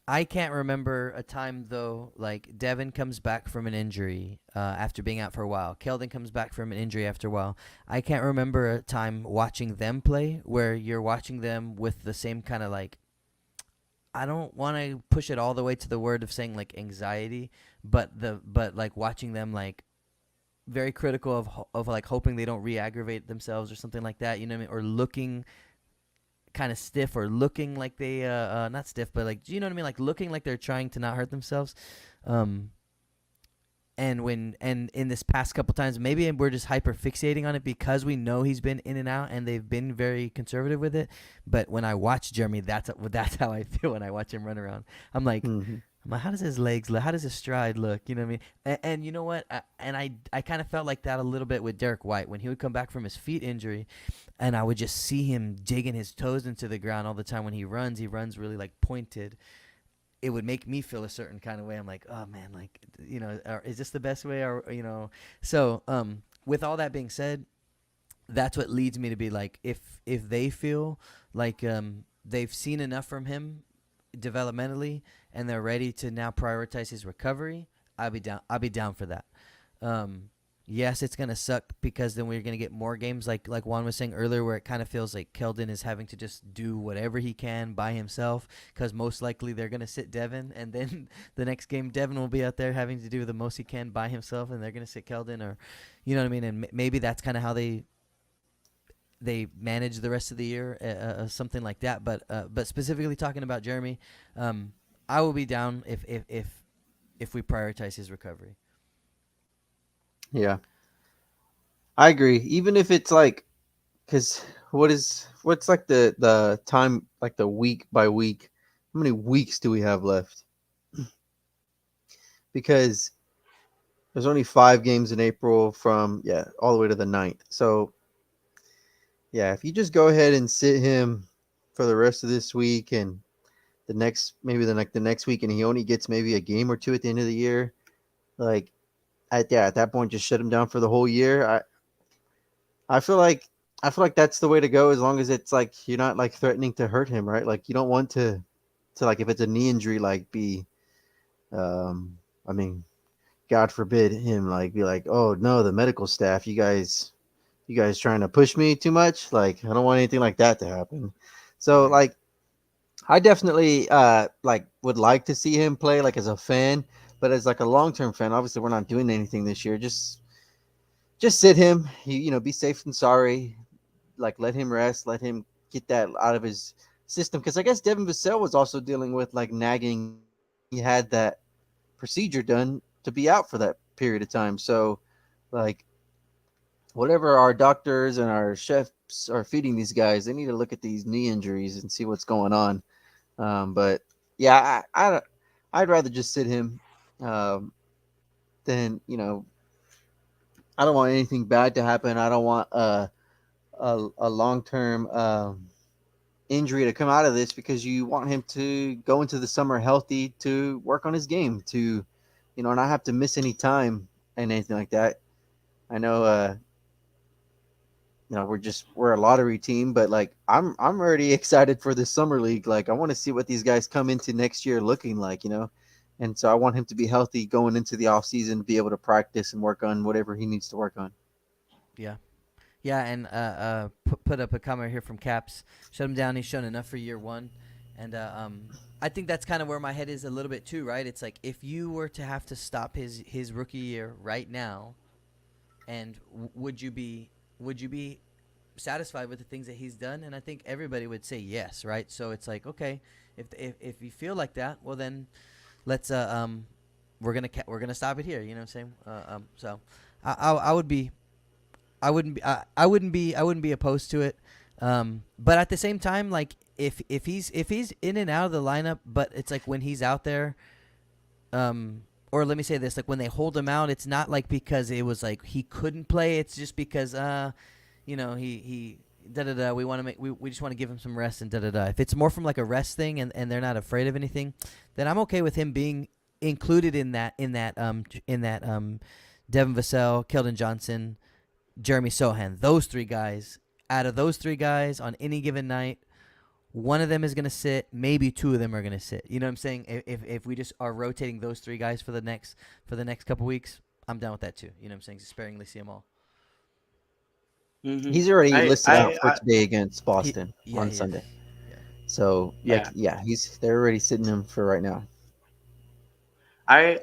I can't remember a time though, like Devin comes back from an injury after being out for a while. Keldon comes back from an injury after a while. I can't remember a time watching them play where you're watching them with the same kind of like, I don't want to push it all the way to the word of saying like anxiety, but like watching them like very critical of like hoping they don't re-aggravate themselves or something like that, you know what I mean? Or looking kind of stiff, or looking like they not stiff, but like, you know what I mean? Like looking like they're trying to not hurt themselves. Um, and in this past couple times, maybe we're just hyper fixating on it because we know he's been in and out and they've been very conservative with it. But when I watch Jeremy, that's how I feel when I watch him run around. I'm like, Hmm. how does his legs look? How does his stride look? You know what I mean? And you know what? I kind of felt like that a little bit with Derek White when he would come back from his feet injury, and I would just see him digging his toes into the ground all the time when he runs. He runs really like pointed. It would make me feel a certain kind of way. I'm like, oh man, like, is this the best way? Or so with all that being said, that's what leads me to be like, if they feel like they've seen enough from him developmentally and they're ready to now prioritize his recovery, I'll be down. I'll be down for that. Um, yes, it's gonna suck because then we're gonna get more games like Juan was saying earlier, where it kind of feels like Keldon is having to just do whatever he can by himself because most likely they're gonna sit Devin, and then the next game Devin will be out there having to do the most he can by himself, and they're gonna sit Keldon, or you know what I mean, and maybe that's kind of how they manage the rest of the year, something like that. But specifically talking about Jeremy, I will be down if we prioritize his recovery. Yeah, I agree. Even if it's like, because what's like the time, like the week by week, how many weeks do we have left? Because there's only 5 games in April from, yeah, all the way to the 9th. So yeah, if you just go ahead and sit him for the rest of this week and the next, maybe the next week, and he only gets maybe a game or two at the end of the year, like at that point just shut him down for the whole year. I feel like that's the way to go, as long as it's like you're not like threatening to hurt him, right? Like you don't want to like, if it's a knee injury, like be I mean, God forbid him like be like, oh no, the medical staff, you guys trying to push me too much. Like I don't want anything like that to happen. So Right. like I definitely like would like to see him play, like as a fan, but as like a long term fan, obviously we're not doing anything this year. Just sit him. Be safe and sorry. Like let him rest. Let him get that out of his system. Because I guess Devin Vassell was also dealing with like nagging knee injury when he had that procedure done to be out for that period of time. So like whatever our doctors and our chefs are feeding these guys, they need to look at these knee injuries and see what's going on. But yeah, I'd rather just sit him um, than I don't want anything bad to happen. I don't want a long term injury to come out of this, because you want him to go into the summer healthy to work on his game, to not have to miss any time and anything like that. I know we're a lottery team, but like I'm already excited for this summer league. Like I want to see what these guys come into next year looking like. And so I want him to be healthy going into the off season, be able to practice and work on whatever he needs to work on. Yeah. Yeah, and put up a comment here from Caps. Shut him down. He's shown enough for year one, and I think that's kind of where my head is a little bit too. Right? It's like if you were to have to stop his rookie year right now, and would you be satisfied with the things that he's done? And I think everybody would say yes. Right? So it's like, okay, if you feel like that, well then let's we're gonna stop it here. You know what I'm saying? So I would be I wouldn't be opposed to it. But at the same time, like if he's in and out of the lineup, but it's like when he's out there, or let me say this, like when they hold him out, it's not like because it was like he couldn't play. It's just because he da da da. We want to we just want to give him some rest and da da da. If it's more from like a rest thing and they're not afraid of anything, then I'm okay with him being included in that Devin Vassell, Keldon Johnson, Jeremy Sochan, those three guys. Out of those three guys on any given night, one of them is going to sit. Maybe two of them are going to sit. You know what I'm saying? If we just are rotating those three guys for the next couple weeks, I'm down with that too. You know what I'm saying? Just sparingly see them all. Hmm. He's already I, listed out I, for I, today against He, Boston yeah, on he is. Sunday. Yeah. So like yeah, yeah, they're already sitting him for right now. I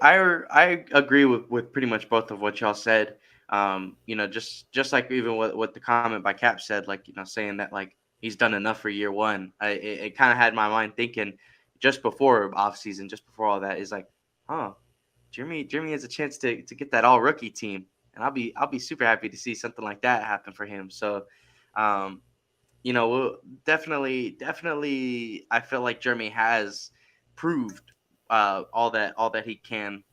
agree with pretty much both of what y'all said. Just like even what the comment by Cap said, like saying that like he's done enough for year one. It kind of had my mind thinking just before off season, just before all that is like, huh? Jeremy has a chance to get that all rookie team, and I'll be super happy to see something like that happen for him. So, um, we'll definitely, I feel like Jeremy has proved all that he can,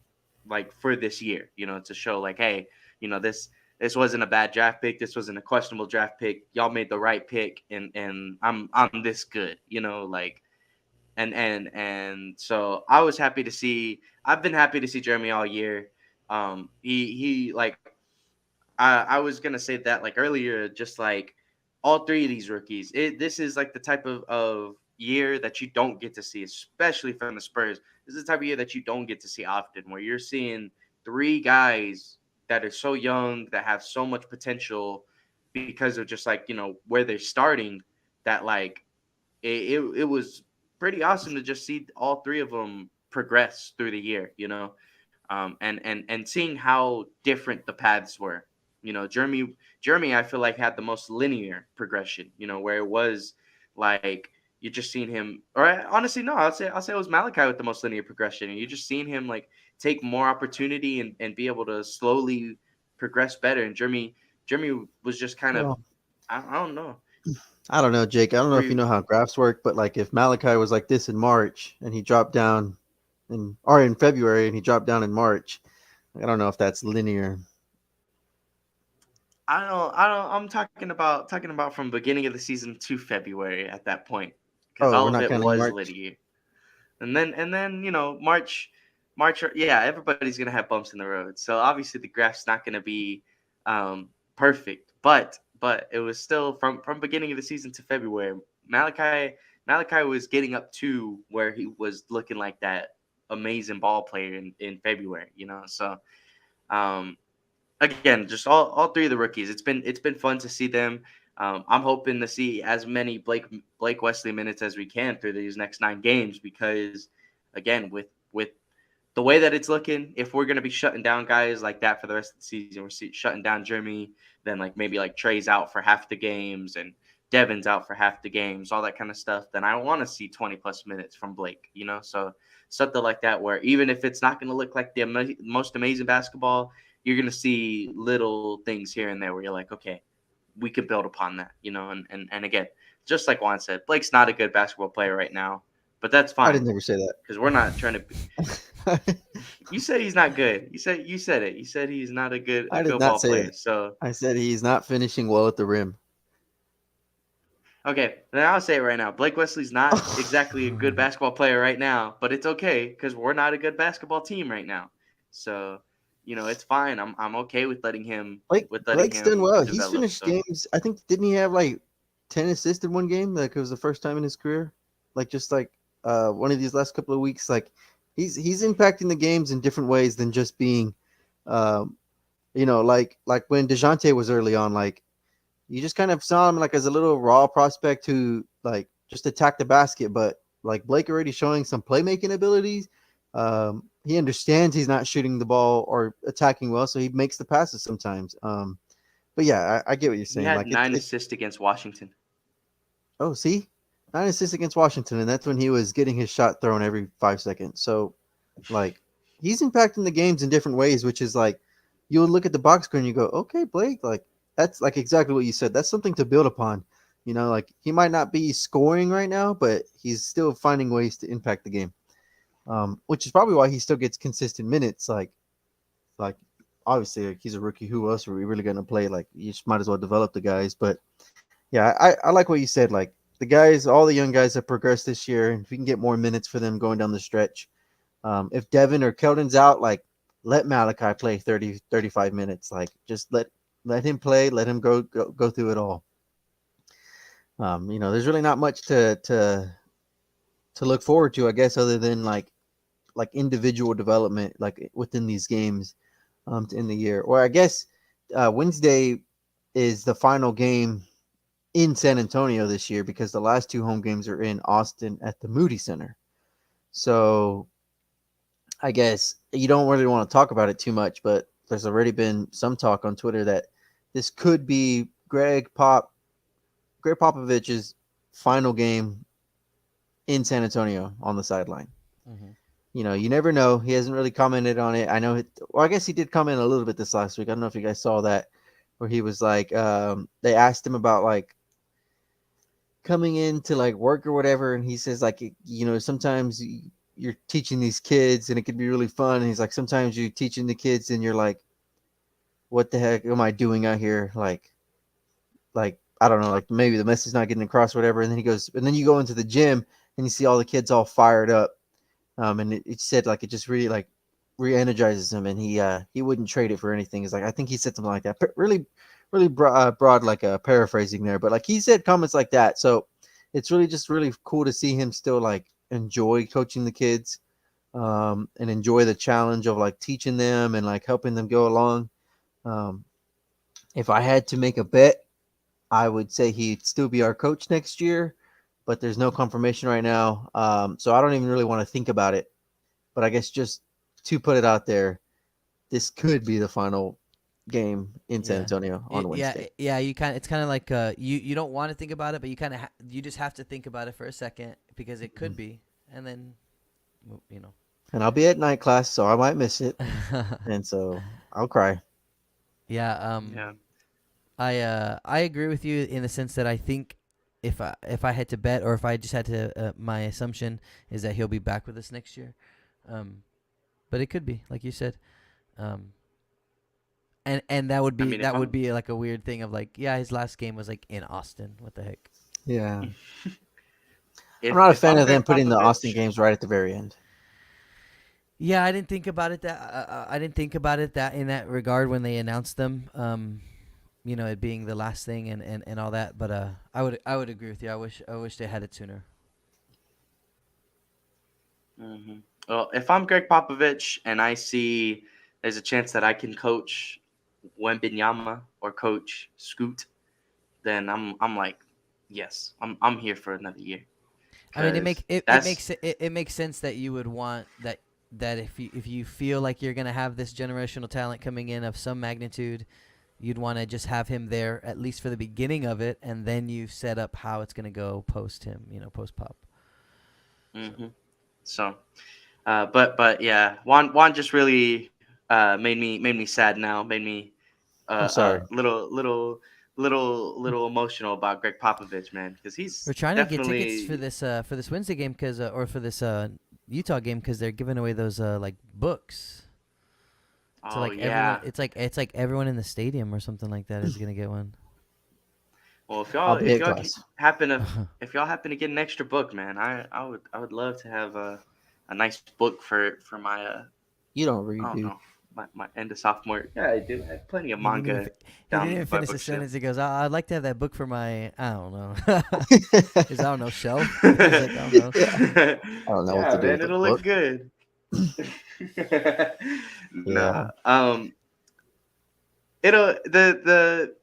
like, for this year. To show like, hey, this wasn't a bad draft pick. This wasn't a questionable draft pick. Y'all made the right pick, and I'm this good. Like, and so I was happy to see. I've been happy to see Jeremy all year. He like I was gonna say that like earlier, just like all three of these rookies. This is like the type of year that you don't get to see, especially from the Spurs. This is the type of year that you don't get to see often, where you're seeing three guys that are so young, that have so much potential because of just like where they're starting. That like it was pretty awesome to just see all three of them progress through the year. And seeing how different the paths were. Jeremy, I feel like had the most linear progression. Where it was like you just seen him, or honestly, no, I'll say it was Malachi with the most linear progression, and you just seen him like take more opportunity and be able to slowly progress better. And Jeremy was just kind of, Well, I don't know. I don't know, Jake. I don't know Were if you you, know how graphs work, but like if Malachi was like this in March and he dropped down or in February and he dropped down in March, I don't know if that's linear. I don't. I'm talking about from beginning of the season to February at that point, because Oh, all we're of not it counting was March. linear. And then March, yeah, everybody's gonna have bumps in the road. So obviously the graph's not gonna be perfect, but it was still from beginning of the season to February. Malachi was getting up to where he was looking like that amazing ball player in February. So um, again, just all three of the rookies. It's been fun to see them. I'm hoping to see as many Blake Wesley minutes as we can through these next 9 games, because again, with the way that it's looking, if we're gonna be shutting down guys like that for the rest of the season, shutting down Jeremy, then like maybe like Tre's out for half the games and Devin's out for half the games, all that kind of stuff. Then I want to see 20+ minutes from Blake. So something like that, where even if it's not gonna look like the most amazing basketball, you're gonna see little things here and there where you're like, okay, we could build upon that. And again, just like Juan said, Blake's not a good basketball player right now, but that's I fine didn't ever say because we're not trying to. that. You said he's not good. You said it. You said he's not a I did good not ball say player. that. So I said he's not finishing well at the rim. okay, then I'll say it right now. Blake Wesley's not exactly a good basketball player right now, but it's okay because we're not a good basketball team right now. So it's fine. I'm okay with letting him Blake's done well. He's develop. finished So games. I think didn't he have like 10 assists in one game? Like it was the first time in his career. Like just like one of these last couple of weeks. Like he's impacting the games in different ways than just being, um, like when Dejounte was early on. Like you just kind of saw him like as a little raw prospect who like just attacked the basket, but like Blake already showing some playmaking abilities. He understands he's not shooting the ball or attacking well, so he makes the passes sometimes. But yeah, I get what you're he saying. had Like nine it's assists against Washington. oh, see, 9 assists against Washington, and that's when he was getting his shot thrown every 5 seconds. So like he's impacting the games in different ways, which is like you'll look at the box score and you go, okay, Blake, like that's like exactly what you said. That's something to build upon. Like he might not be scoring right now, but he's still finding ways to impact the game. Which is probably why he still gets consistent minutes. Like obviously like, he's a rookie. Who else are we really gonna play? Like you just might as well develop the guys. But yeah, I like what you said. Like the guys, all the young guys have progressed this year, and if we can get more minutes for them going down the stretch. If Devin or Keldon's out, like let Malachi play 30, 35 minutes. Like just let him play, let him go through it all. There's really not much to look forward to, I guess, other than like individual development, like within these games, to end the year. Or I guess Wednesday is the final game in San Antonio this year because the last two home games are in Austin at the Moody Center. So I guess you don't really want to talk about it too much, but there's already been some talk on Twitter that this could be Greg Popovich's final game in San Antonio on the sideline. Mhm. You never know. He hasn't really commented on it. I know. Well, I guess he did comment a little bit this last week. I don't know if you guys saw that, where he was like, they asked him about like coming in to like work or whatever, and he says like, sometimes you're teaching these kids and it can be really fun. And he's like, sometimes you're teaching the kids and you're like, what the heck am I doing out here? Like I don't know, like maybe the message not getting across, or whatever. And then he goes, and then you go into the gym and you see all the kids all fired up. And it said like it just really like re-energizes him, and he wouldn't trade it for anything. It's like I think he said something like that. Really, really broad, like paraphrasing there, but like he said comments like that. So it's really just really cool to see him still like enjoy coaching the kids, and enjoy the challenge of like teaching them and like helping them go along. Um, if I had to make a bet, I would say he'd still be our coach next year, but there's no confirmation right now. So I don't even really want to think about it. But I guess just to put it out there, this could be the final game in San Yeah. Antonio on Wednesday. Yeah. It's kind of like you don't want to think about it, but you just have to think about it for a second because it could Mhm. be, and then you know. And I'll be at night class, so I might miss it, and so I'll cry. Yeah. Yeah. I agree with you in the sense that I think if I had to bet, or if I just had to, my assumption is that he'll be back with us next year. Um, but it could be, like you said. Um, and that would I be mean, if I'm like a weird thing of like, yeah, his last game was like in Austin. What the heck? Yeah, I'm if not a if fan I'm of them Greg putting the Austin Popovich, games right at the very end. Yeah, I didn't think about it that I didn't think about it that in that regard when they announced them. It being the last thing and all that. But I would agree with you. I wish they had it sooner. hmm well, if I'm Greg Popovich and I see there's a chance that I can coach Wembenyama or coach Scoot, then I'm like, yes, I'm here for another year I mean, because makes that's it makes sense that you would want that if you feel like you're gonna have this generational talent coming in of some magnitude, you'd want to just have him there at least for the beginning of it, and then you set up how it's gonna go post him, post pop. So hmm so. But yeah, Juan just really made me sad now. Made me I'm sorry. little emotional about Greg Popovich, man, because we're he's trying to get tickets definitely. for this Wednesday game or for this Utah game because they're giving away those like books. So Oh like everyone, yeah. it's like everyone in the stadium or something like that is gonna get one. Well, if I'll y'all be if at y'all class. happen to if y'all happen to get an extra book, man, I would love to have a nice book for my You don't I read, don't dude. know my end of sophomore. Yeah, I do. I have plenty of He didn't even manga he didn't down even by finish the bookshelf. sentence. He goes, I'd like to have that book for my I don't know. His I don't know shelf. He's like, I don't know. Yeah, I don't know what to Yeah, do man, with a it'll look book. good. Yeah, Nah. It'll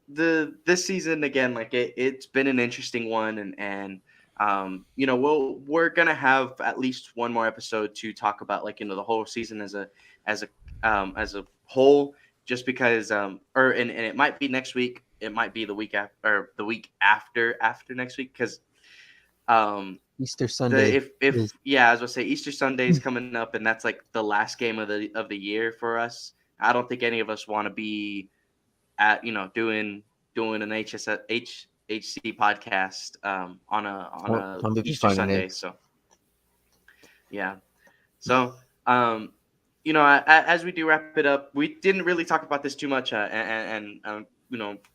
the this season again, like it's been an interesting one, and we're gonna have at least one more episode to talk about, like, the whole season as a as a whole, just because and it might be next week, it might be the week after, or the week after next week, because um Easter the Sunday is. if yeah, as I say, Easter Sunday is coming up, and that's like the last game of the year for us. I don't think any of us want to be at doing an HHC podcast on a I'm gonna be Easter finding Sunday. it. So yeah, so as we do wrap it up, we didn't really talk about this too much, and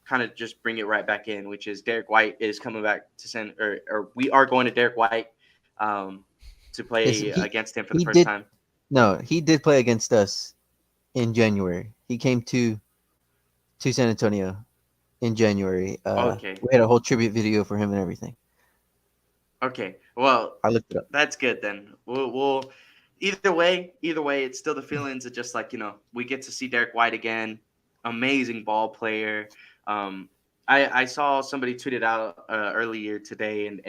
kind of just bring it right back in, which is Derek White is coming back to send, or we are going to Derek White um, to Yes, play he against him for the he first did. time. No, he did play against us in January. He came to San Antonio in January. Okay, We had a whole tribute video for him and everything. okay, well, I looked it up. that's good then. We'll either way, it's still the feelings of just like, we get to see Derek White again. Amazing ball player. Um, I saw somebody tweet it out earlier today, and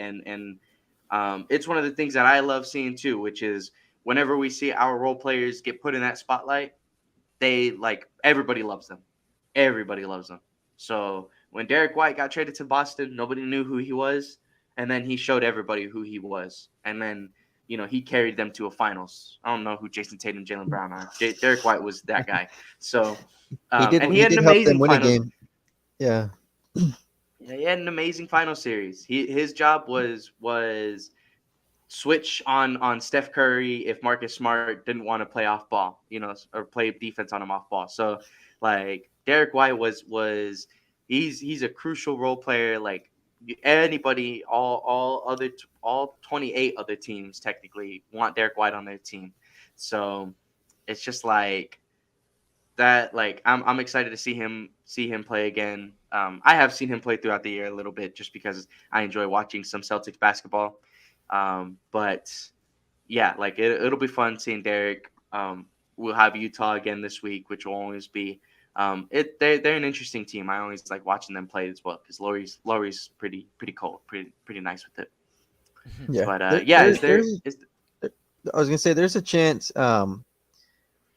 it's one of the things that I love seeing too, which is whenever we see our role players get put in that spotlight, they like everybody loves them. Everybody loves them. So when Derek White got traded to Boston, nobody knew who he was, and then he showed everybody who he was, and then he carried them to a finals. I don't know who Jason Tatum, Jalen Brown are. Derek White was that guy. So, and he He had an did help them amazing win a finals. game. Yeah. He had an amazing final series. His job was switch on Steph Curry if Marcus Smart didn't want to play off ball, or play defense on him off ball. So like Derek White was he's a crucial role player. Like anybody, all 28 other teams technically want Derek White on their team. So it's just like that. Like I'm excited to see him play again. I have seen him play throughout the year a little bit just because I enjoy watching some Celtics basketball. But yeah, like it'll be fun seeing Derek. We'll have Utah again this week, which will always be they're an interesting team. I always like watching them play as well because Laurie's pretty cold, pretty nice with it. Yeah. But There, yeah, there's there, I was gonna say there's a chance.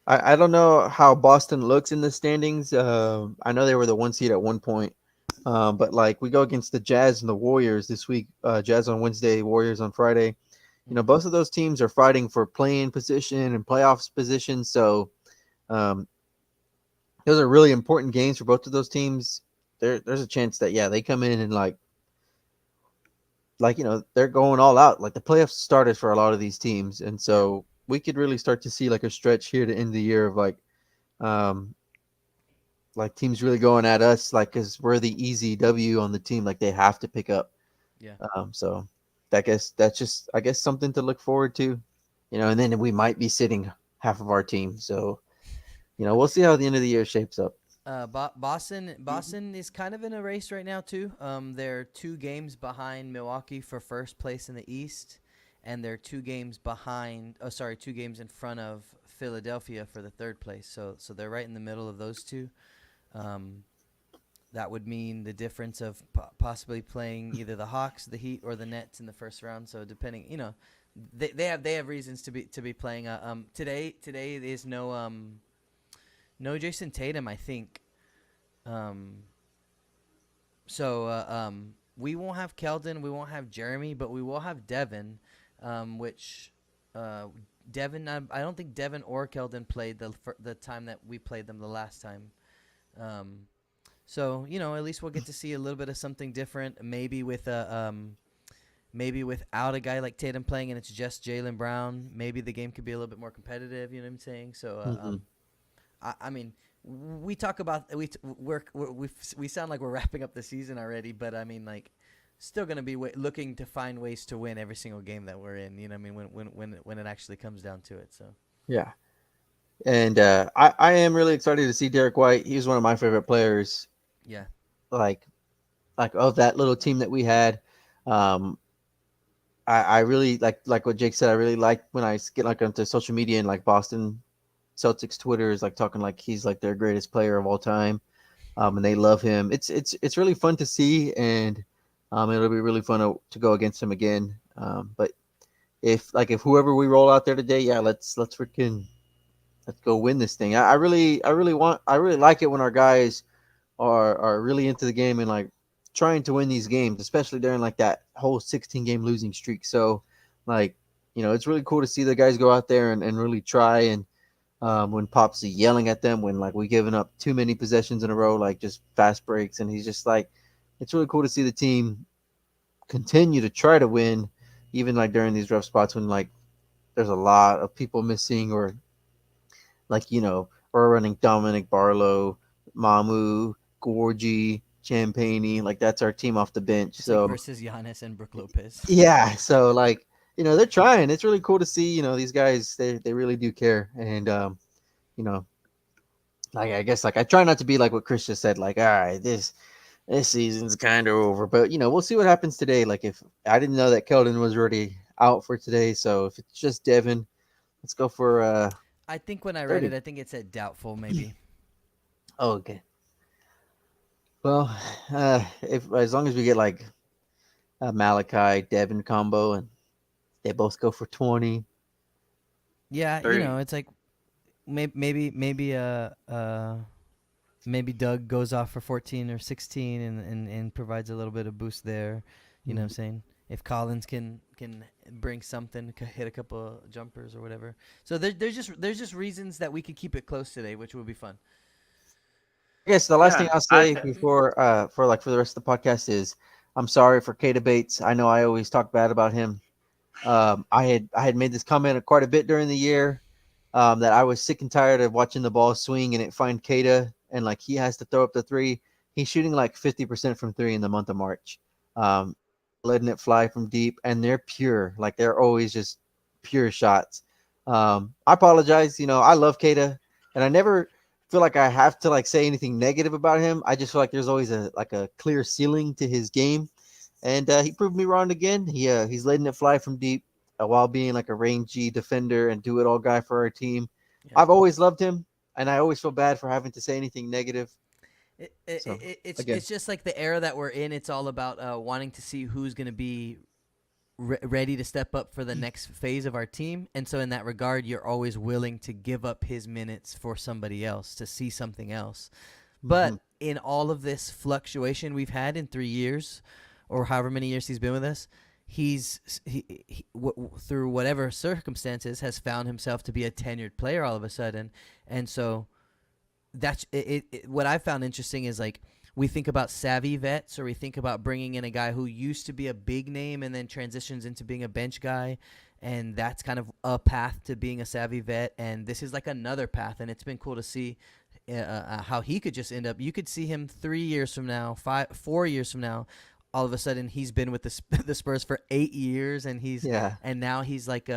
I don't know how Boston looks in the standings. I know they were the 1 seed at one point. But like we go against the Jazz and the Warriors this week. Jazz on Wednesday, Warriors on Friday. Both of those teams are fighting for playing position and playoffs position. So um, those are really important games for both of those teams. There's a chance that they come in and they're going all out. Like the playoffs started for a lot of these teams, and so we could really start to see like a stretch here to end the year of um, like teams really going at us, like because we're the easy W on the team, like they have to pick up. Yeah. So I guess that's just something to look forward to, and then we might be sitting half of our team. So we'll see how the end of the year shapes up. Boston is kind of in a race right now too. They're 2 games behind Milwaukee for first place in the East, and they're 2 games behind. 2 games in front of Philadelphia for the 3rd place. So they're right in the middle of those two. That would mean the difference of possibly playing either the Hawks, the Heat, or the Nets in the first round. So depending, they have reasons to be playing. Today is no Jason Tatum, I think. We won't have Keldon, we won't have Jeremy, but we will have Devin, which Devin, I don't think Devin or Keldon played the time that we played them the last time. So at least we'll get to see a little bit of something different. Maybe maybe without a guy like Tatum playing and it's just Jaylen Brown, maybe the game could be a little bit more competitive. You know what I'm saying? So I mean, we talk about we sound like we're wrapping up the season already, but I mean, like, still gonna be looking to find ways to win every single game that we're in. You know what I mean? When it actually comes down to it. So Yeah, and I am really excited to see Derek White. He's one of my favorite players. yeah, Like of that little team that we had. Um, I really like what Jake said. I really like when I get like onto social media and like Boston Celtics Twitter is like talking like he's like their greatest player of all time. And they love him. It's really fun to see, and it'll be really fun to go against him again. But if whoever we roll out there today, let's go win this thing. I really like it when our guys are really into the game and like trying to win these games, especially during like that whole 16 game losing streak. So like it's really cool to see the guys go out there and really try. And when Pops is yelling at them when like we giving up too many possessions in a row, like just fast breaks, and he's just like, it's really cool to see the team continue to try to win, even like during these rough spots when like there's a lot of people missing, or like we're running Dominic Barlow, Mamu, Gorgie, Champagne, like that's our team off the bench. it's like So versus Giannis and Brook Lopez. yeah, so like they're trying. It's really cool to see these guys. They really do care. And you know like I guess like I try not to be like what Chris just said, like, all right, this season's kind of over, but we'll see what happens today. Like, if I didn't know that Keldon was already out for today, so if it's just Devin, let's go for I think when I read 30. it, I think it said doubtful, maybe. Oh, okay. Well, if as long as we get like a Malachi Devin combo and they both go for 20. Yeah, 30. it's like maybe Doug goes off for 14 or 16 and provides a little bit of boost there. You know what I'm saying? if Collins can bring something, hit a couple of jumpers or whatever. So there's just reasons that we could keep it close today, which would be fun. I guess the last thing Yeah, I'll say before for the rest of the podcast is I'm sorry for Kata Bates. I know I always talk bad about him. I had made this comment quite a bit during the year, that I was sick and tired of watching the ball swing and it find Kata and like he has to throw up the three. He's shooting like 50% from three in the month of March, letting it fly from deep, and they're pure. Like they're always just pure shots. I apologize. I love Kata, and I never feel like I have to like say anything negative about him. I just feel like there's always a clear ceiling to his game, and he proved me wrong again. He's letting it fly from deep, while being like a rangy defender and do it all guy for our team. Yeah. I've always loved him, and I always feel bad for having to say anything negative. So again, It's just like the era that we're in. It's all about wanting to see who's going to be ready to step up for the next phase of our team. And so in that regard, you're always willing to give up his minutes for somebody else to see something else. But in all of this fluctuation we've had in 3 years, or however many years he's been with us, through whatever circumstances has found himself to be a tenured player all of a sudden. And so that's it. What I found interesting is like we think about savvy vets, or we think about bringing in a guy who used to be a big name and then transitions into being a bench guy, and that's kind of a path to being a savvy vet. And this is like another path, and it's been cool to see how he could just end up. You could see him 3 years from now, 4 years from now. All of a sudden, he's been with the Spurs for 8 years, and and now he's like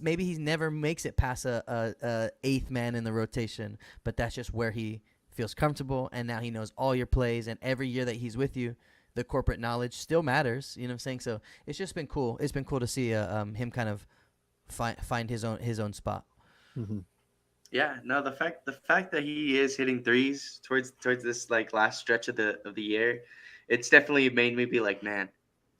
maybe he never makes it past a eighth man in the rotation, but that's just where he feels comfortable, and now he knows all your plays, and every year that he's with you, the corporate knowledge still matters. You know what I'm saying? So it's just been cool. It's been cool to see him kind of find his own spot. Mm-hmm. Yeah, no, the fact that he is hitting threes towards this like last stretch of the year, it's definitely made me be like, man,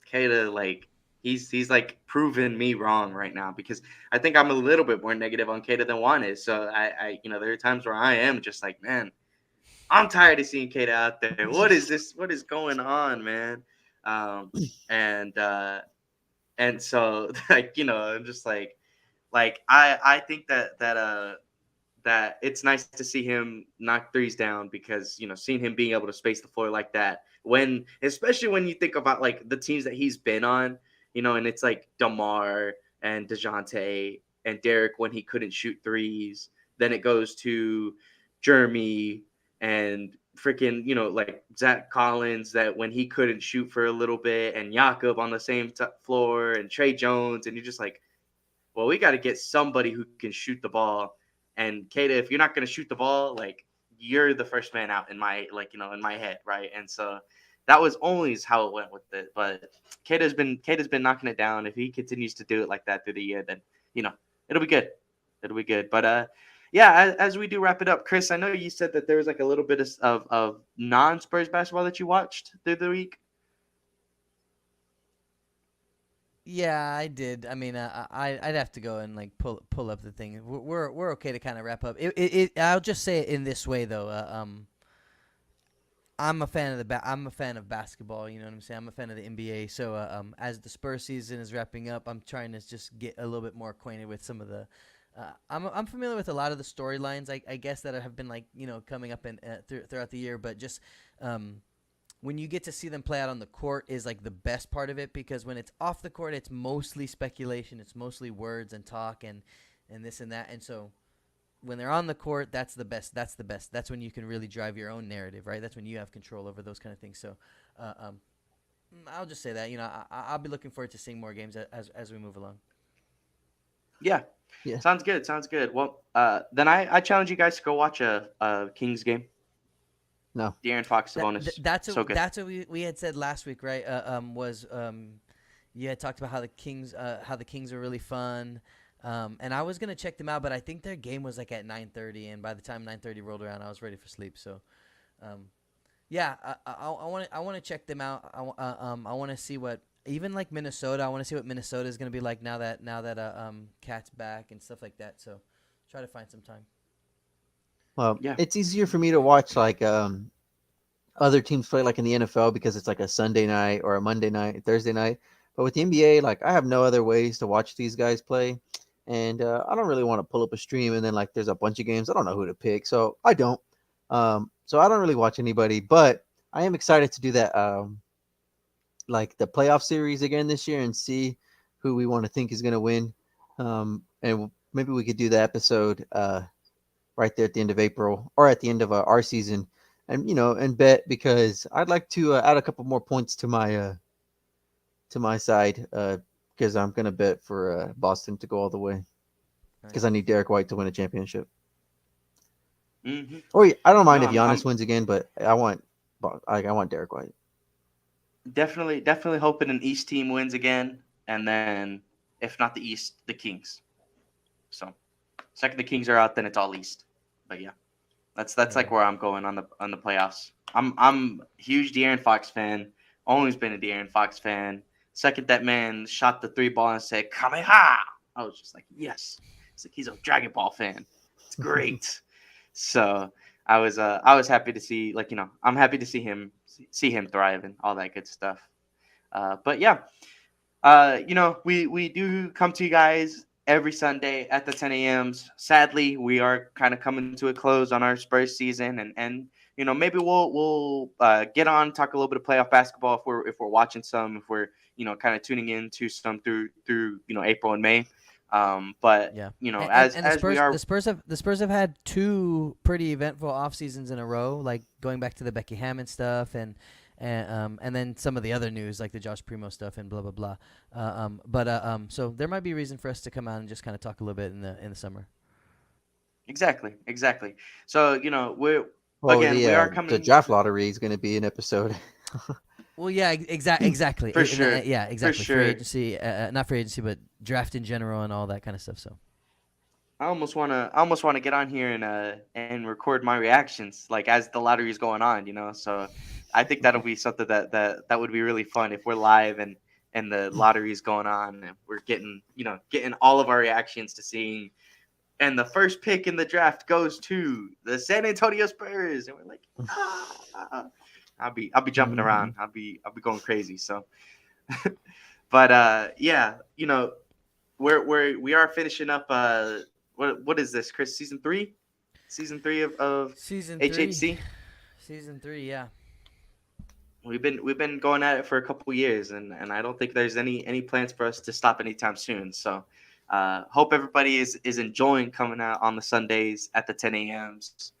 Kata, like he's like proven me wrong right now, because I think I'm a little bit more negative on Kata than Juan is. So I there are times where I am just like, man, I'm tired of seeing Kata out there. What is this? What is going on, man? Um, and and so I'm just like I think that it's nice to see him knock threes down, because seeing him being able to space the floor like that, especially when you think about like the teams that he's been on, and it's like DeMar and Dejounte and Derek when he couldn't shoot threes. Then it goes to Jeremy and freaking like Zach Collins, that when he couldn't shoot for a little bit, and Jakob on the same floor, and Tre Jones, and you're just like, well, we got to get somebody who can shoot the ball. And Kata, if you're not going to shoot the ball, like you're the first man out in my in my head, right? And so that was always how it went with it. But Kata's been knocking it down. If he continues to do it like that through the year, then it'll be good. It'll be good. But yeah, as we do wrap it up, Chris, I know you said that there was like a little bit of non-Spurs basketball that you watched through the week. Yeah, I did. I mean, I'd have to go and like pull up the thing. We're okay to kind of wrap up. I'll just say it in this way though. I'm a fan of I'm a fan of basketball. You know what I'm saying? I'm a fan of the NBA. So as the Spurs season is wrapping up, I'm trying to just get a little bit more acquainted with some of the. I'm familiar with a lot of the storylines, I guess, that have been like coming up throughout the year, but just when you get to see them play out on the court is like the best part of it, because when it's off the court, it's mostly speculation. It's mostly words and talk and this and that. And so when they're on the court, that's the best. That's the best. That's when you can really drive your own narrative, right? That's when you have control over those kind of things. So I'll just say that, I'll be looking forward to seeing more games as we move along. Yeah. Sounds good. Sounds good. Well, then I challenge you guys to go watch a Kings game. No. De'Aaron Fox bonus. That's so good. That's what we had said last week, right? You had talked about how the Kings are really fun, and I was gonna check them out, but I think their game was like at 9:30, and by the time 9:30 rolled around, I was ready for sleep. So, yeah, I want to check them out. I want to see what even like Minnesota. I want to see what Minnesota is gonna be like now that Cat's back and stuff like that. So, try to find some time. Well, Yeah. it's easier for me to watch like other teams play like in the NFL because it's like a Sunday night or a Monday night, Thursday night. But with the NBA, like I have no other ways to watch these guys play, and I don't really want to pull up a stream and then like there's a bunch of games I don't know who to pick, so I don't. So I don't really watch anybody, but I am excited to do that. Like the playoff series again this year and see who we want to think is going to win. And maybe we could do the episode right there at the end of April or at the end of our season, and and bet because I'd like to add a couple more points to my side because I'm gonna bet for Boston to go all the way because I Nice. need Derek White to win a championship. Hmm. Or I don't No, mind if I'm Giannis wins again, but I want Derek White. definitely hoping an East team wins again, and then if not the East, the Kings. So second the Kings are out, then it's all East. But yeah, that's Yeah. like where I'm going on the playoffs. I'm a huge De'Aaron Fox fan. Always been a De'Aaron Fox fan. Second that man shot the three ball and said Kameha, I was just like yes. It's like he's a Dragon Ball fan. It's great. So I was happy to see I'm happy to see him thrive and all that good stuff. But yeah, we do come to you guys every Sunday at the 10 a.m.s. Sadly, we are kind of coming to a close on our Spurs season, and maybe we'll get on talk a little bit of playoff basketball if we're watching some, if we're kind of tuning into some through April and May. But Yeah. And as we are. The Spurs have had two pretty eventful off seasons in a row, like going back to the Becky Hammond stuff and then some of the other news like the Josh Primo stuff and blah blah blah. So there might be reason for us to come out and just kind of talk a little bit in the summer. Exactly. So we're Well, again we are the coming draft lottery is going to be an episode. Well, yeah, exactly. for sure, Yeah, for exactly. Free sure. agency, not free agency, but draft in general and all that kind of stuff. So I almost wanna get on here and record my reactions like as the lottery is going on, So I think that'll be something that would be really fun if we're live and the lottery is going on and we're getting all of our reactions to seeing and the first pick in the draft goes to the San Antonio Spurs and we're like I'll be jumping around. Mhm. I'll be going crazy. So but yeah, we are finishing up what is this, Chris? Season three of season three, HHC. season three, yeah. We've been going at it for a couple years, and I don't think there's any plans for us to stop anytime soon. So, hope everybody is enjoying coming out on the Sundays at the 10 a.m.s.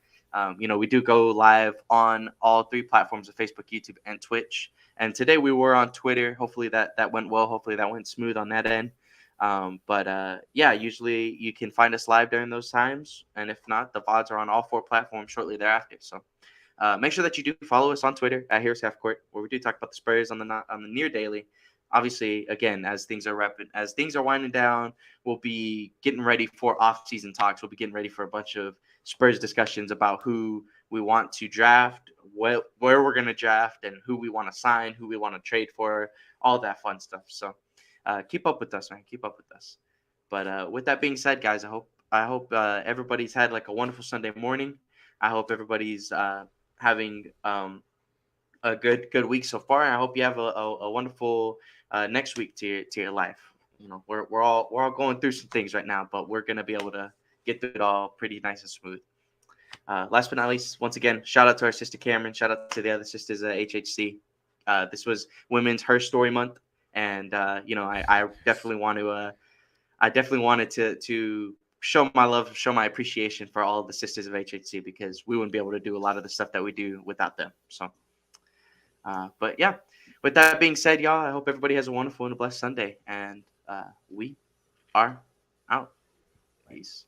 We do go live on all three platforms of Facebook, YouTube, and Twitch. And today we were on Twitter. Hopefully that went well. Hopefully that went smooth on that end. But yeah, usually you can find us live during those times, and if not, the VODs are on all four platforms shortly thereafter. So make sure that you do follow us on Twitter at Here's Half Court, where we do talk about the Spurs on the near daily. Obviously, again, as things are winding down, we'll be getting ready for off-season talks. We'll be getting ready for a bunch of Spurs discussions about who we want to draft, where we're going to draft, and who we want to sign, who we want to trade for, all that fun stuff. So keep up with us, man. Keep up with us. But with that being said, guys, I hope everybody's had like a wonderful Sunday morning. I hope everybody's having a good week so far. And I hope you have a wonderful next week to your life. We're all going through some things right now, but we're gonna be able to get through it all pretty nice and smooth. Last but not least, once again, shout out to our sister Cameron. Shout out to the other sisters at HHC. This was Women's Her Story Month, and I definitely want to. I definitely wanted to show my love, show my appreciation for all of the sisters of HHC because we wouldn't be able to do a lot of the stuff that we do without them. So, but yeah, with that being said, y'all, I hope everybody has a wonderful and a blessed Sunday, and we are out. Peace.